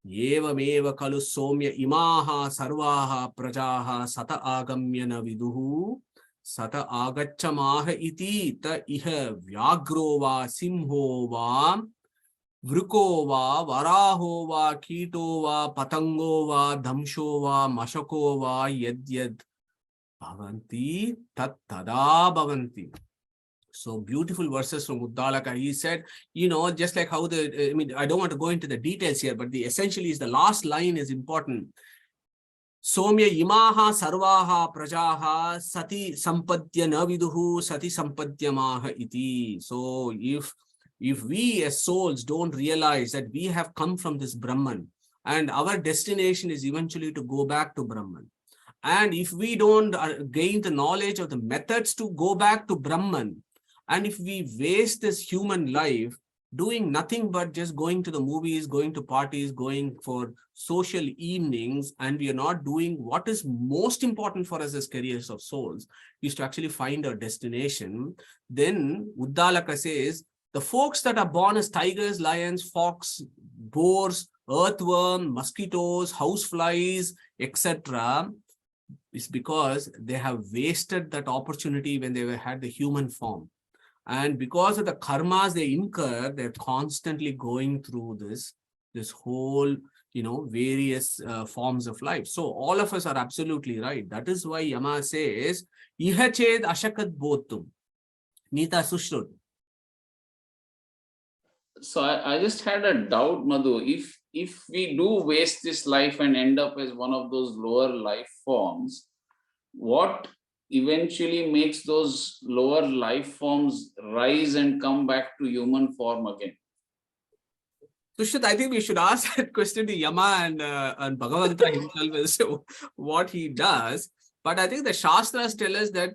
Speaker 1: evameva kalu somya imaha sarvaha prajaha sata agamya na viduhu sata agacchamaha iti ta iha vyagro va simho va Vruko va, varaho va, kito va, patango va, dhamsho va, mashako va, yad bhavanti, tat tada bhavanti. So beautiful verses from Uddalaka. He said, just like how I don't want to go into the details here, but essentially is the last line is important. Somya imaha sarvaha prajaha sati sampadya naviduhu sati sampadyamaha iti. So if we as souls don't realize that we have come from this Brahman and our destination is eventually to go back to Brahman, and if we don't gain the knowledge of the methods to go back to Brahman, and if we waste this human life doing nothing but just going to the movies, going to parties, going for social evenings, and we are not doing what is most important for us as carriers of souls, is to actually find our destination, then Uddalaka says, the folks that are born as tigers, lions, fox, boars, earthworm, mosquitoes, houseflies, etc., is because they have wasted that opportunity when they had the human form. And because of the karmas they incur, they're constantly going through this whole, various forms of life. So all of us are absolutely right. That is why Yama says, Iha ched ashakat bodhum. Nita Sushrut.
Speaker 2: So I just had a doubt, Madhu. If we do waste this life and end up as one of those lower life forms, what eventually makes those lower life forms rise and come back to human form again?
Speaker 1: Sushrut, I think we should ask that question to Yama and Bhagavanta himself as to what he does. But I think the Shastras tell us that,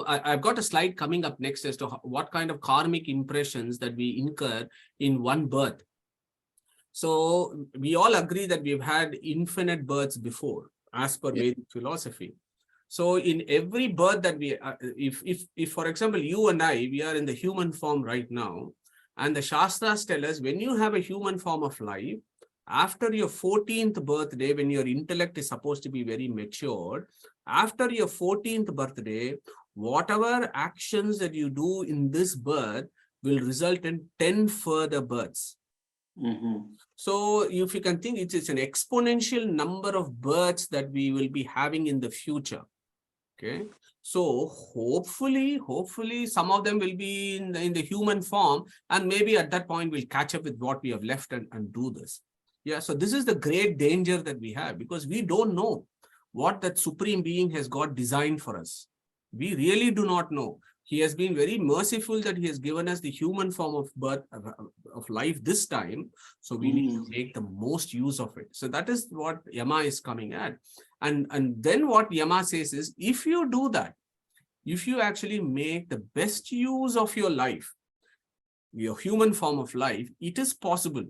Speaker 1: I've got a slide coming up next as to what kind of karmic impressions that we incur in one birth. So we all agree that we've had infinite births before, as per Vedic philosophy. So in every birth that we, if for example, you and I, we are in the human form right now, and the Shastras tell us when you have a human form of life, after your 14th birthday, when your intellect is supposed to be very matured, after your 14th birthday, whatever actions that you do in this birth will result in 10 further births. So if you can think, it's an exponential number of births that we will be having in the future. Okay. So hopefully some of them will be in the human form, and maybe at that point we'll catch up with what we have left and do this. Yeah, so this is the great danger that we have, because we don't know what that supreme being has got designed for us. We really do not know. He has been very merciful that he has given us the human form of birth, of life this time. So we need to make the most use of it. So that is what Yama is coming at. And then what Yama says is, if you do that, if you actually make the best use of your life, your human form of life, it is possible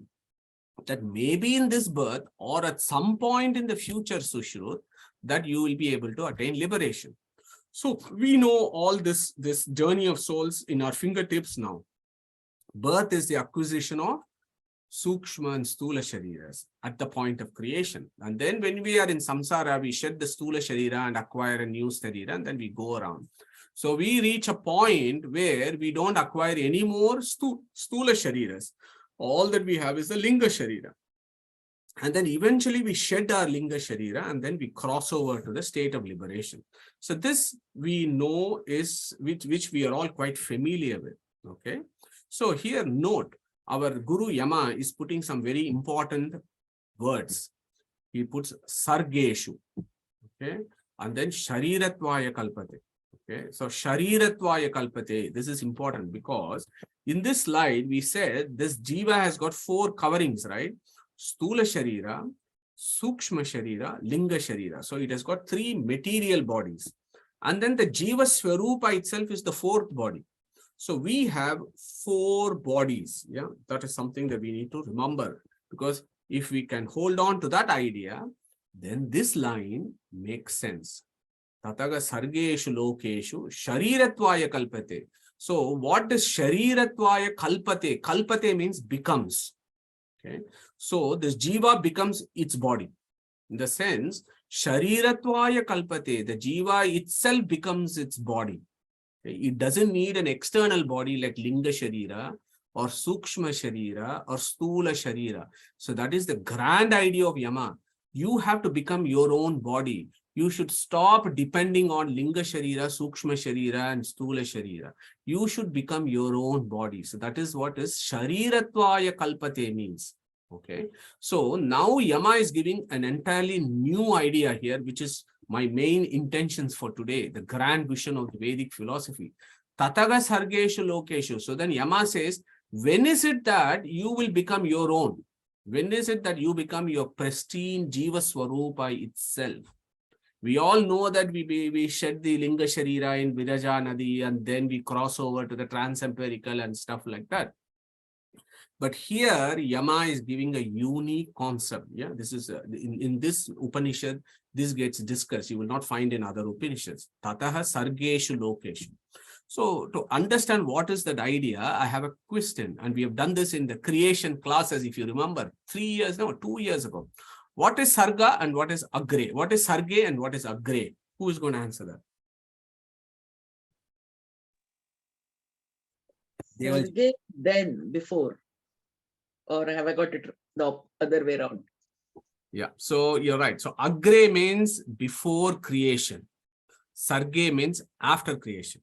Speaker 1: that maybe in this birth or at some point in the future, Sushrut, that you will be able to attain liberation. So we know all this journey of souls in our fingertips now. Birth is the acquisition of Sukshma and Stula Shariras at the point of creation. And then when we are in samsara, we shed the Stula Sharira and acquire a new Sharira, and then we go around. So we reach a point where we don't acquire any more Stula Shariras. All that we have is the Linga Sharira. And then eventually we shed our linga sharira and then we cross over to the state of liberation. So this we know is, which we are all quite familiar with. Okay. So here note, our Guru Yama is putting some very important words. He puts sargeshu. Okay. And then sharirattvaya kalpate. Okay. So sharirattvaya kalpate. This is important because in this slide we said this jiva has got 4 coverings, right? Stula Sharira, Sukshma Sharira, Linga Sharira. So it has got 3 material bodies. And then the Jiva Swarupa itself is the 4th body. So we have 4 bodies. Yeah, that is something that we need to remember. Because if we can hold on to that idea, then this line makes sense. Tataga Sargeshu Lokeshu Sharirattvaya Kalpate. So what does Sharirattvaya Kalpate? Kalpate means becomes. Okay. So this jiva becomes its body. In the sense, sharirattvaya kalpate, the jiva itself becomes its body. Okay. It doesn't need an external body like linga sharira or sukshma sharira or stula sharira. So that is the grand idea of Yama. You have to become your own body. You should stop depending on linga sharira, sukshma sharira and stula sharira. You should become your own body. So that is what is sharirattvaya kalpate means. Okay. So now Yama is giving an entirely new idea here, which is my main intentions for today, the grand vision of the Vedic philosophy. Tataga sargeshu lokeshu. So then Yama says, when is it that you will become your own? When is it that you become your pristine Jiva Swarupa itself? We all know that we shed the Linga Sharira in Viraja Nadi and then we cross over to the transempirical and stuff like that. But here Yama is giving a unique concept. Yeah, this is in this Upanishad, this gets discussed. You will not find in other Upanishads. Tataha sargeshu lokeshu. So to understand what is that idea, I have a question, and we have done this in the creation classes, if you remember, 2 years ago. What is sarga and what is agre? What is sarge and what is agre? Who is going to answer that?
Speaker 6: Sarge, then, before. Or have I got it the other way around?
Speaker 1: Yeah, so you're right. So agre means before creation. Sarge means after creation.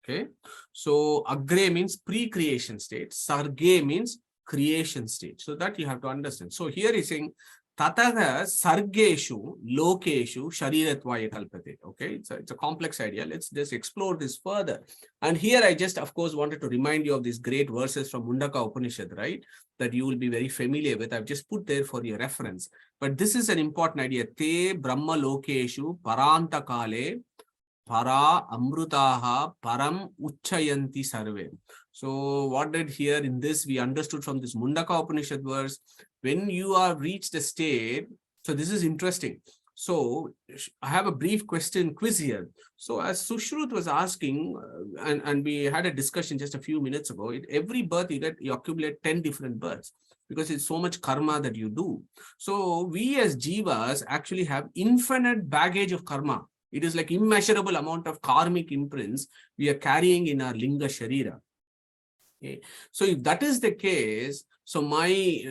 Speaker 1: Okay. So agre means pre-creation state. Sarge means creation state. So that you have to understand. So here he's saying Tataha sargeshu lokeshu sharirattvaya kalpate. Okay, it's a complex idea. Let's just explore this further. And here I just, of course, wanted to remind you of these great verses from Mundaka Upanishad, right? That you will be very familiar with. I've just put there for your reference. But this is an important idea. Te brahma lokeshu paranta kale para amrutaha param uchayanti sarve. So what did here in this we understood from this Mundaka Upanishad verse, when you are reached a state, so this is interesting. So I have a brief quiz here. So as Sushrut was asking, and we had a discussion just a few minutes ago, every birth you accumulate 10 different births because it's so much karma that you do. So we as jivas actually have infinite baggage of karma. It is like immeasurable amount of karmic imprints we are carrying in our linga sharira. Okay. So if that is the case, so my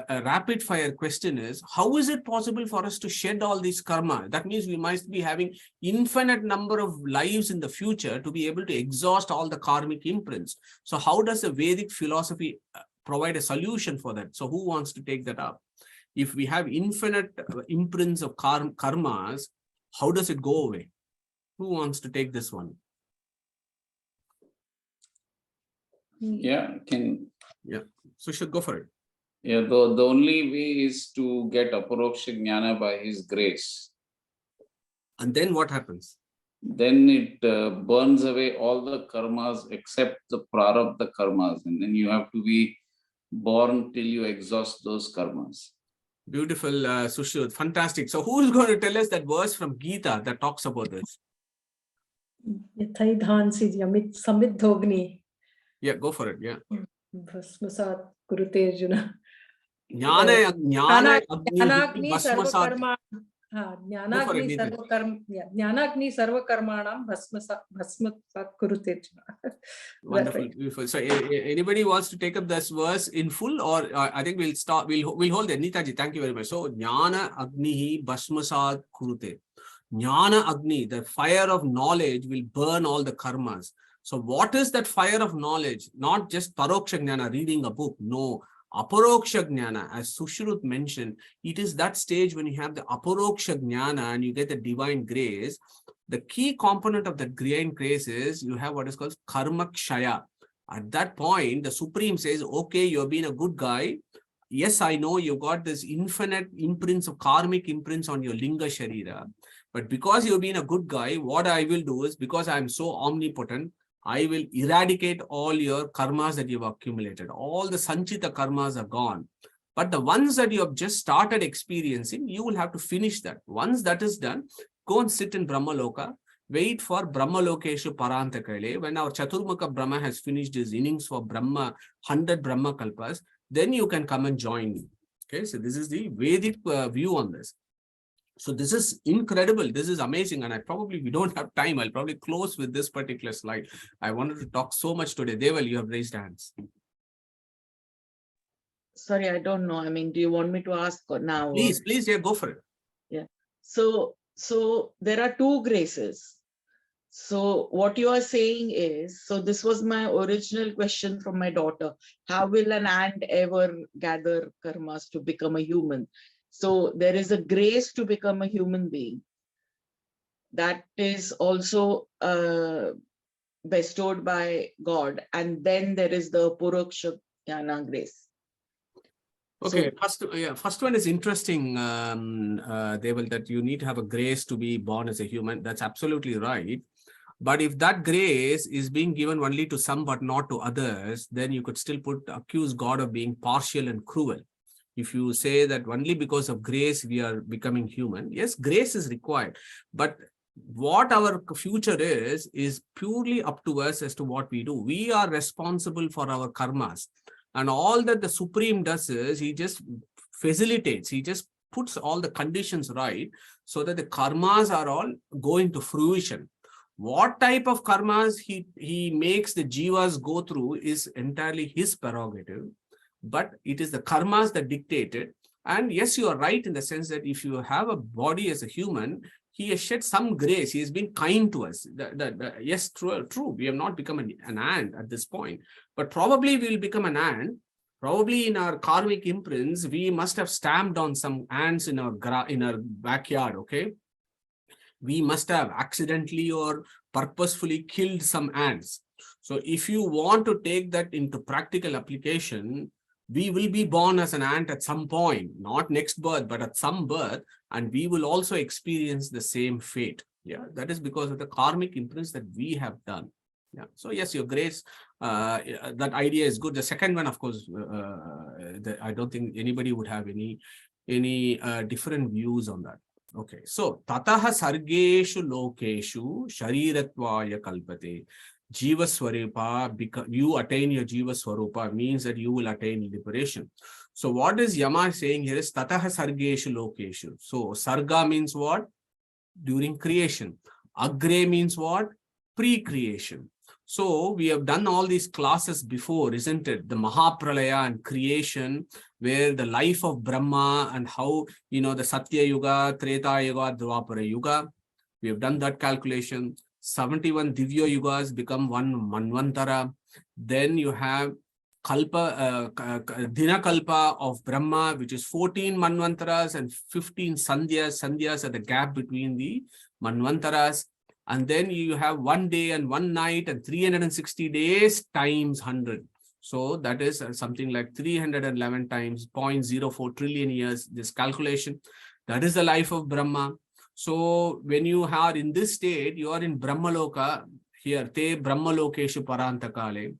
Speaker 1: rapid fire question is, how is it possible for us to shed all this karma? That means we must be having infinite number of lives in the future to be able to exhaust all the karmic imprints. So how does the Vedic philosophy provide a solution for that? So who wants to take that up? If we have infinite imprints of karmas, how does it go away? Who wants to take this one?
Speaker 2: Yeah,
Speaker 1: So you should go for it.
Speaker 2: Yeah, the only way is to get aparoksha jnana by his grace.
Speaker 1: And then what happens?
Speaker 2: Then it burns away all the karmas except the prarabdha karmas, and then you have to be born till you exhaust those karmas.
Speaker 1: Beautiful, Sushrut. Fantastic. So who is going to tell us that verse from Gita that talks about this? Yeah, go for it. Yeah.
Speaker 4: Bhasmasat kurute Arjuna.
Speaker 1: Jnana agni
Speaker 4: Jnanagni
Speaker 1: bhasmasat.
Speaker 4: sarvakarma Jnanagni
Speaker 1: anything.
Speaker 4: Jnanagni sarva karmanam bhasma kurute.
Speaker 1: Wonderful, beautiful. So, anybody wants to take up this verse in full, or I think we'll start. We'll hold it. Neetaji, thank you very much. So, Jnana Agnihi Bhasmasad Kurute. Jnana Agni, the fire of knowledge, will burn all the karmas. So, what is that fire of knowledge? Not just Paroksha Jnana, reading a book. No. Aparoksha Jnana, as Sushrut mentioned, it is that stage when you have the Aparoksha Jnana and you get the divine grace. The key component of that divine grace is you have what is called Karma Kshaya. At that point, the Supreme says, okay, you've been a good guy. Yes, I know you got this infinite imprints of karmic imprints on your Linga Sharira. But because you've been a good guy, what I will do is, because I'm so omnipotent, I will eradicate all your karmas that you've accumulated. All the Sanchita karmas are gone. But the ones that you have just started experiencing, you will have to finish that. Once that is done, go and sit in Brahmaloka, wait for Brahmalokeshu Parantakale. When our Chaturmukha Brahma has finished his innings for Brahma, 100 Brahma Kalpas, then you can come and join me. Okay, so this is the Vedic view on this. So this is incredible. This is amazing. And we don't have time. I'll probably close with this particular slide. I wanted to talk so much today. Deval, you have raised hands.
Speaker 6: Sorry, I don't know. I mean, do you want me to ask now?
Speaker 1: Please, yeah, go for it.
Speaker 6: Yeah. So there are two graces. So what you are saying is, so this was my original question from my daughter. How will an ant ever gather karmas to become a human? So there is a grace to become a human being that is also bestowed by God. And then there is the Puroksha Jnana grace.
Speaker 1: Okay, first one is interesting, Deval, that you need to have a grace to be born as a human. That's absolutely right. But if that grace is being given only to some but not to others, then you could still accuse God of being partial and cruel. If you say that only because of grace we are becoming human, yes, grace is required. But what our future is purely up to us as to what we do. We are responsible for our karmas. And all that the Supreme does is he just facilitates, he just puts all the conditions right so that the karmas are all going to fruition. What type of karmas he makes the jivas go through is entirely his prerogative, but it is the karmas that dictate it. And yes, you are right in the sense that if you have a body as a human, he has shed some grace. He has been kind to us. Yes, true. We have not become an ant at this point, but probably we will become an ant. Probably in our karmic imprints, we must have stamped on some ants in our backyard, okay? We must have accidentally or purposefully killed some ants. So if you want to take that into practical application, we will be born as an ant at some point, not next birth, but at some birth, and we will also experience the same fate. Yeah, that is because of the karmic imprints that we have done. Yeah. So yes, your grace, that idea is good. The second one, of course, I don't think anybody would have any different views on that. Okay, so tataha sargeshu lokeshu shariratvaya kalpate. Jiva Swarupa, you attain your Jiva Swarupa means that you will attain liberation. So what is Yama saying here is Tataha Sargeshu Lokeshu. So Sarga means what? During creation. Agre means what? Pre-creation. So we have done all these classes before, isn't it? The Mahapralaya and creation, where the life of Brahma and how, the Satya Yuga, Treta Yuga, Dvapara Yuga. We have done that calculation. 71 Divya Yugas become one Manvantara. Then you have Kalpa, Dina Kalpa of Brahma, which is 14 Manvantaras and 15 Sandhyas. Sandhyas are the gap between the Manvantaras. And then you have 1 day and 1 night and 360 days times 100. So that is something like 311 times 0.04 trillion years, this calculation. That is the life of Brahma. So when you are in this state, you are in Brahmaloka, here, Te Brahmalokeshu Parantakale.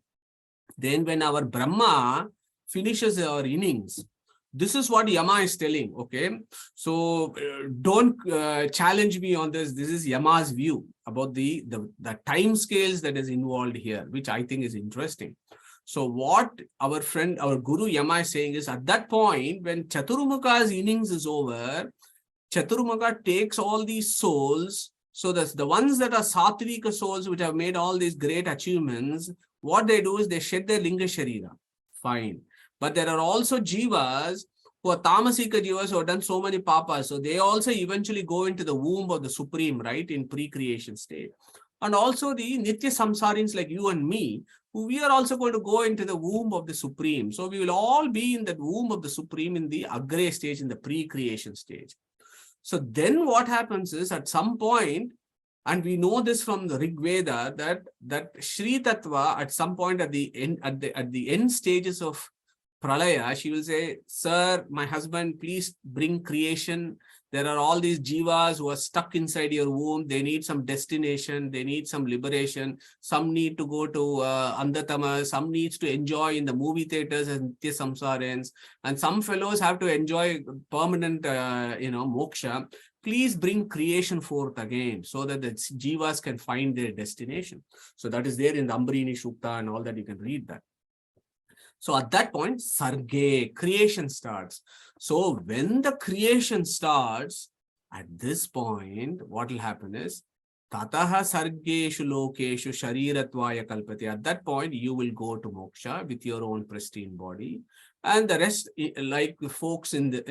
Speaker 1: Then when our Brahma finishes our innings, this is what Yama is telling, okay? So don't challenge me on this. This is Yama's view about the time scales that is involved here, which I think is interesting. So what our Guru Yama is saying is, at that point, when Chaturmukha's innings is over, Chaturmukha takes all these souls. So that's the ones that are Satvika souls, which have made all these great achievements. What they do is they shed their Linga Sharira. Fine. But there are also Jivas who are Tamasika Jivas who have done so many papas. So they also eventually go into the womb of the Supreme, right? In pre-creation state. And also the Nitya Samsarins like you and me, who we are also going to go into the womb of the Supreme. So we will all be in that womb of the Supreme in the Agre stage, in the pre-creation stage. So then what happens is at some point, and we know this from the Rig Veda, that Shri Tattva at some point at the end stages of Pralaya, she will say, sir, my husband, please bring creation. There are all these jivas who are stuck inside your womb. They need some destination. They need some liberation. Some need to go to Andatama. Some needs to enjoy in the movie theaters as Nitya Samsarins. And some fellows have to enjoy permanent, moksha. Please bring creation forth again so that the jivas can find their destination. So that is there in the Ambrini Shukta and all that. You can read that. So at that point, Sarge, creation starts. So when the creation starts, at this point, what will happen is, Tataha Sargeshu Lokeshu Shariratwaya Kalpati. At that point, you will go to moksha with your own pristine body. And the rest, like the folks in the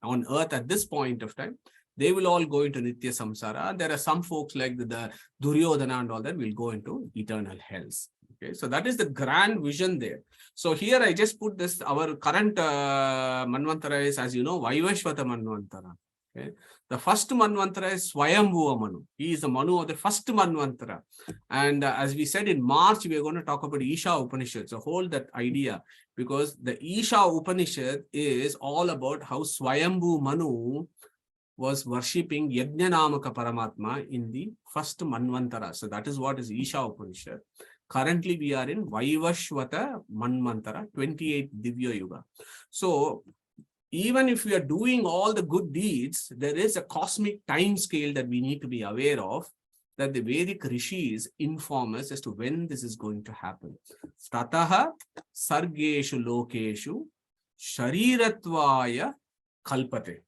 Speaker 1: on earth at this point of time, they will all go into Nitya Samsara. There are some folks like the Duryodhana and all that will go into eternal hells. Okay, so that is the grand vision there. So here I just put this, our current Manvantara is, as you know, Vaivashvata Manvantara. Okay, the first Manvantara is Swayambhuva Manu. He is the Manu of the first Manvantara. And as we said in March, we are going to talk about Isha Upanishad. So hold that idea, because the Isha Upanishad is all about how Swayambhu Manu was worshipping Yajnanamaka Paramatma in the first Manvantara. So that is what is Isha Upanishad. Currently, we are in Vaivashvata Manvantara, 28th Divya Yuga. So, even if we are doing all the good deeds, there is a cosmic time scale that we need to be aware of, that the Vedic Rishis inform us as to when this is going to happen. Tataha Sargeshu Lokeshu Shariratwaya Kalpate.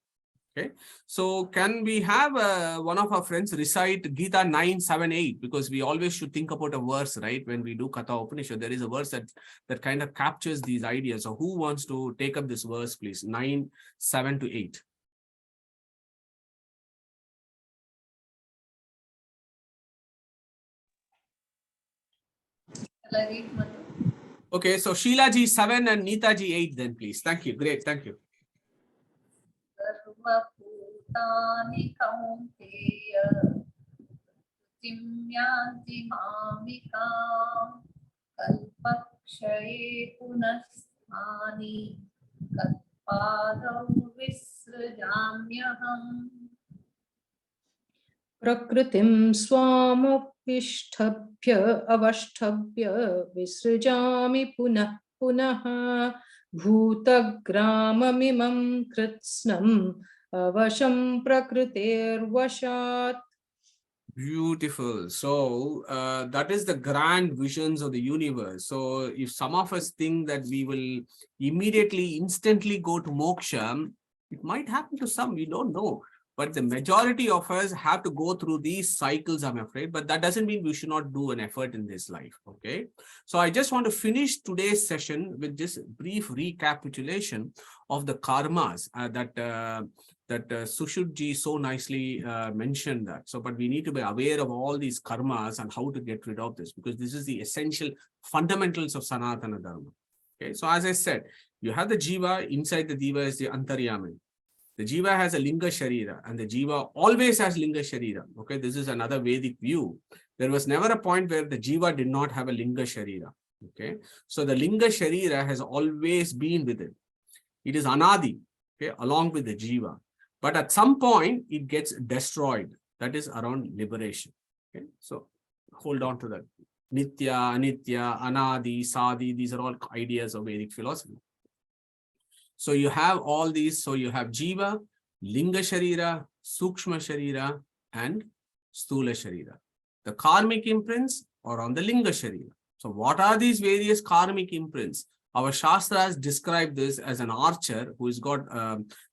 Speaker 1: Okay, so can we have one of our friends recite Gita 9:7-8, because we always should think about a verse, right? When we do Kata Upanishad, there is a verse that kind of captures these ideas. So who wants to take up this verse, please? 9:7-8.
Speaker 5: Shall I read, Madhu?
Speaker 1: Okay, so Sheila ji 7 and Neeta ji 8 then, please. Thank you. Great. Thank you.
Speaker 5: Sarvabhutani kaunteya Timyanti mamikam kalpakshaye punasthani kalpadav visrajamyaham.
Speaker 4: Prakritim swamupishtabhya avashtabhya visrajami punah punaha bhutagramamimam kritsnam avasham prakritir vashat.
Speaker 1: Beautiful. So that is the grand visions of the universe. So if some of us think that we will immediately, instantly go to moksha, it might happen to some, we don't know. But the majority of us have to go through these cycles, I'm afraid. But that doesn't mean we should not do an effort in this life. Okay. So I just want to finish today's session with this brief recapitulation of the karmas that Sushruti so nicely mentioned that. So, but we need to be aware of all these karmas and how to get rid of this, because this is the essential fundamentals of Sanatana Dharma. Okay. So as I said, you have the jiva, inside the diva is the antaryami. The jiva has a linga sharira, and the jiva always has linga sharira. Okay, this is another Vedic view. There was never a point where the jiva did not have a linga sharira. Okay, so the linga sharira has always been with it. It is anadi, okay, along with the jiva. But at some point, it gets destroyed. That is around liberation. Okay, so hold on to that. Nitya, Anitya, Anadi, Sadi, these are all ideas of Vedic philosophy. So you have all these. So you have Jiva, Linga Sharira, Sukshma Sharira, and Stula Sharira. The karmic imprints are on the Linga Sharira. So what are these various karmic imprints? Our Shastras describe this as an archer who has got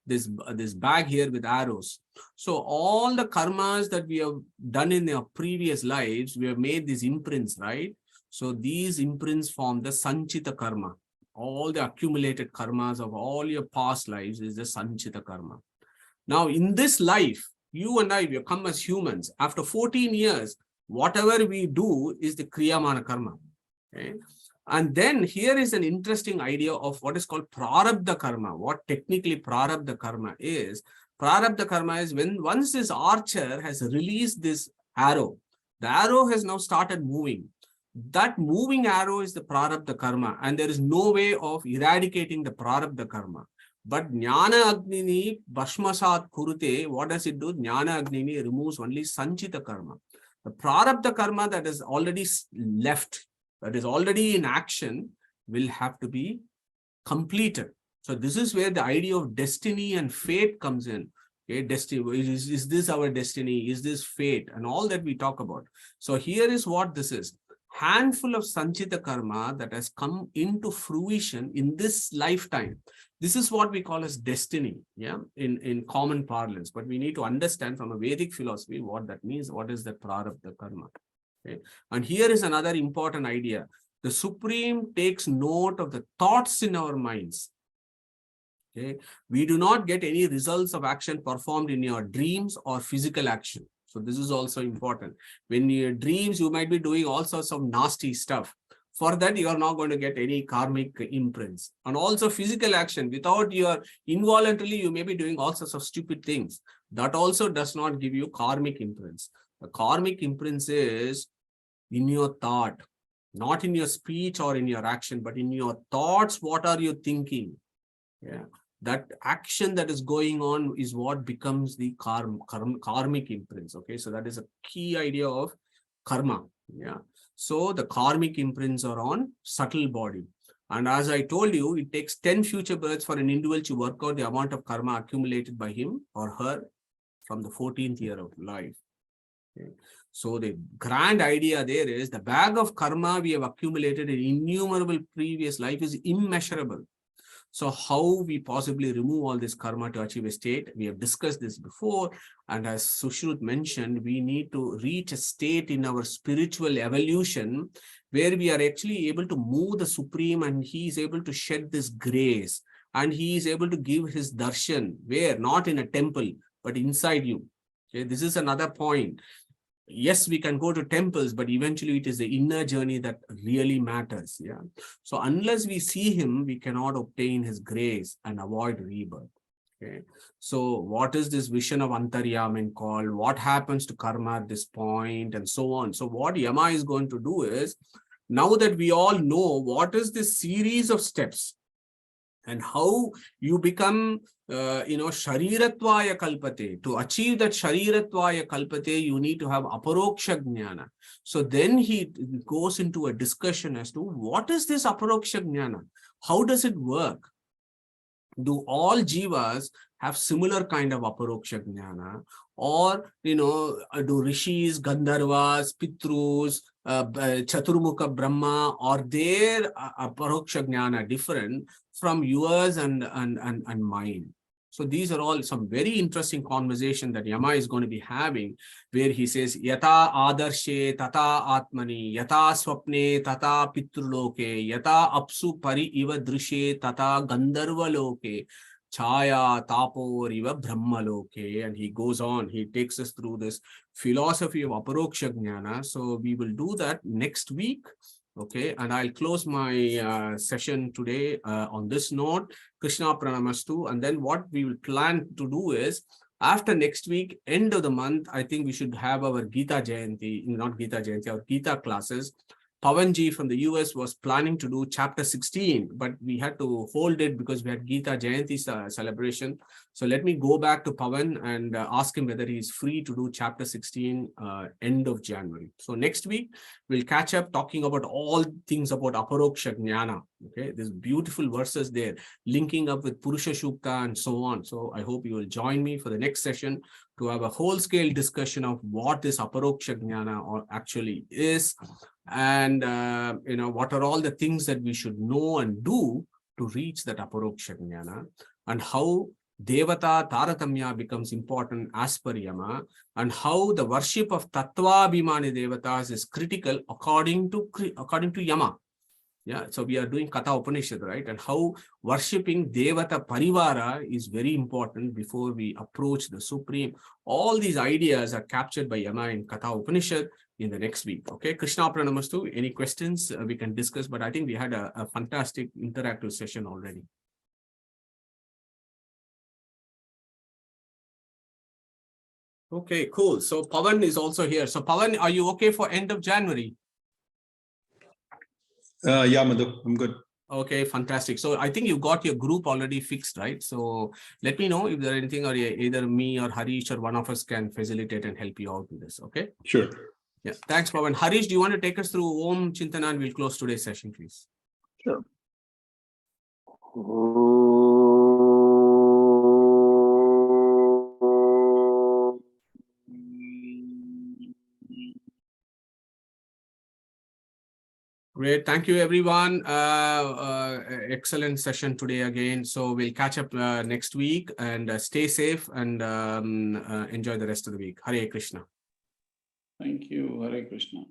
Speaker 1: this bag here with arrows. So all the karmas that we have done in our previous lives, we have made these imprints, right? So these imprints form the Sanchita karma. All the accumulated karmas of all your past lives is the Sanchita karma. Now, in this life, you and I, we have come as humans. After 14 years, whatever we do is the Kriyamana karma. Okay? And then here is an interesting idea of what is called Prarabdha karma. What technically Prarabdha karma is. Prarabdha karma is when once this archer has released this arrow, the arrow has now started moving. That moving arrow is the Prarabdha karma, and there is no way of eradicating the Prarabdha karma. But Jnana Agnini Bhashmasat Kurute, what does it do? Jnana Agnini removes only Sanchita karma. The Prarabdha karma that is already left, that is already in action, will have to be completed. So this is where the idea of destiny and fate comes in. Okay, destiny, is this our destiny? Is this fate? And all that we talk about. So here is what this is. Handful of Sanchita karma that has come into fruition in this lifetime. This is what we call as destiny, yeah, in common parlance. But we need to understand from a Vedic philosophy what that means. What is the Prarabdha karma? Okay. And here is another important idea. The Supreme takes note of the thoughts in our minds. Okay. We do not get any results of action performed in your dreams or physical action. So this is also important. When your dreams, you might be doing all sorts of nasty stuff. For that, you are not going to get any karmic imprints. And also physical action, without your involuntarily, you may be doing all sorts of stupid things. That also does not give you karmic imprints. The karmic imprints is in your thought, not in your speech or in your action, but in your thoughts. What are you thinking? Yeah. That action that is going on is what becomes the karmic imprints. Okay, so that is a key idea of karma. Yeah, so the karmic imprints are on subtle body, and as I told you, it takes 10 future births for an individual to work out the amount of karma accumulated by him or her from the 14th year of life. Okay. So the grand idea there is the bag of karma we have accumulated in innumerable previous life is immeasurable. So how we possibly remove all this karma to achieve a state? We have discussed this before. And as Sushrut mentioned, we need to reach a state in our spiritual evolution where we are actually able to move the Supreme and he is able to shed this grace. And he is able to give his darshan, where? Not in a temple, but inside you. Okay, this is another point. Yes, we can go to temples, but eventually it is the inner journey that really matters. Yeah. So unless we see him, we cannot obtain his grace and avoid rebirth. Okay. So what is this vision of Antaryamin called? What happens to karma at this point and so on? So what Yama is going to do is, now that we all know what is this series of steps and how you become Sharirattvaya kalpate. To achieve that Sharirattvaya kalpate, you need to have Aparoksha Jnana. So then he goes into a discussion as to what is this Aparoksha Jnana? How does it work? Do all jivas have similar kind of Aparoksha Jnana? Or, do Rishis, Gandharvas, Pitrus, Chaturmukha Brahma, or their Aparoksha Jnana different from yours and mine? So these are all some very interesting conversation that Yama is going to be having, where he says, Yata adarshe tata atmani, yata swapne tata pitruloke, yata apsu pari iva drishe tata gandharva loke, chaya tapo riva brahmaloke. And he goes on, he takes us through this philosophy of Aparoksha Jnana. So we will do that next week. Okay, and I'll close my session today on this note. Krishna Pranamastu. And then what we will plan to do is, after next week, end of the month, I think we should have our Gita Jayanti, not Gita Jayanti, our Gita classes. Pavanji from the US was planning to do chapter 16, but we had to hold it because we had Gita Jayanti celebration. So let me go back to Pavan and ask him whether he is free to do chapter 16 end of January. So next week, we'll catch up talking about all things about Aparoksha Jnana. Okay, there's beautiful verses there, linking up with Purusha Shukta and so on. So I hope you will join me for the next session. to have a whole scale discussion of what this aparoksha jnana or actually is, and what are all the things that we should know and do to reach that aparoksha jnana, and how Devata Taratamya becomes important as per Yama, and how the worship of Tattva Abhimani Devatas is critical according to Yama. Yeah, so we are doing Kata Upanishad, right? And how worshipping Devata Parivara is very important before we approach the Supreme. All these ideas are captured by Yama in Kata Upanishad in the next week. Okay, Krishna Pranamastu. Any questions we can discuss, but I think we had a fantastic interactive session already. Okay, cool. So Pavan is also here. So Pavan, are you okay for end of January?
Speaker 7: Yeah, Madhu, I'm good.
Speaker 1: Okay, fantastic. So I think you got your group already fixed, right? So let me know if there's anything, or either me or Harish or one of us can facilitate and help you out with this. Okay.
Speaker 7: Sure.
Speaker 1: Yeah. Thanks, Pavan. Harish, do you want to take us through Om Chintana, and we'll close today's session, please?
Speaker 7: Sure.
Speaker 1: Great. Thank you, everyone. Excellent session today again. So we'll catch up next week, and stay safe and enjoy the rest of the week. Hare Krishna.
Speaker 2: Thank you. Hare Krishna.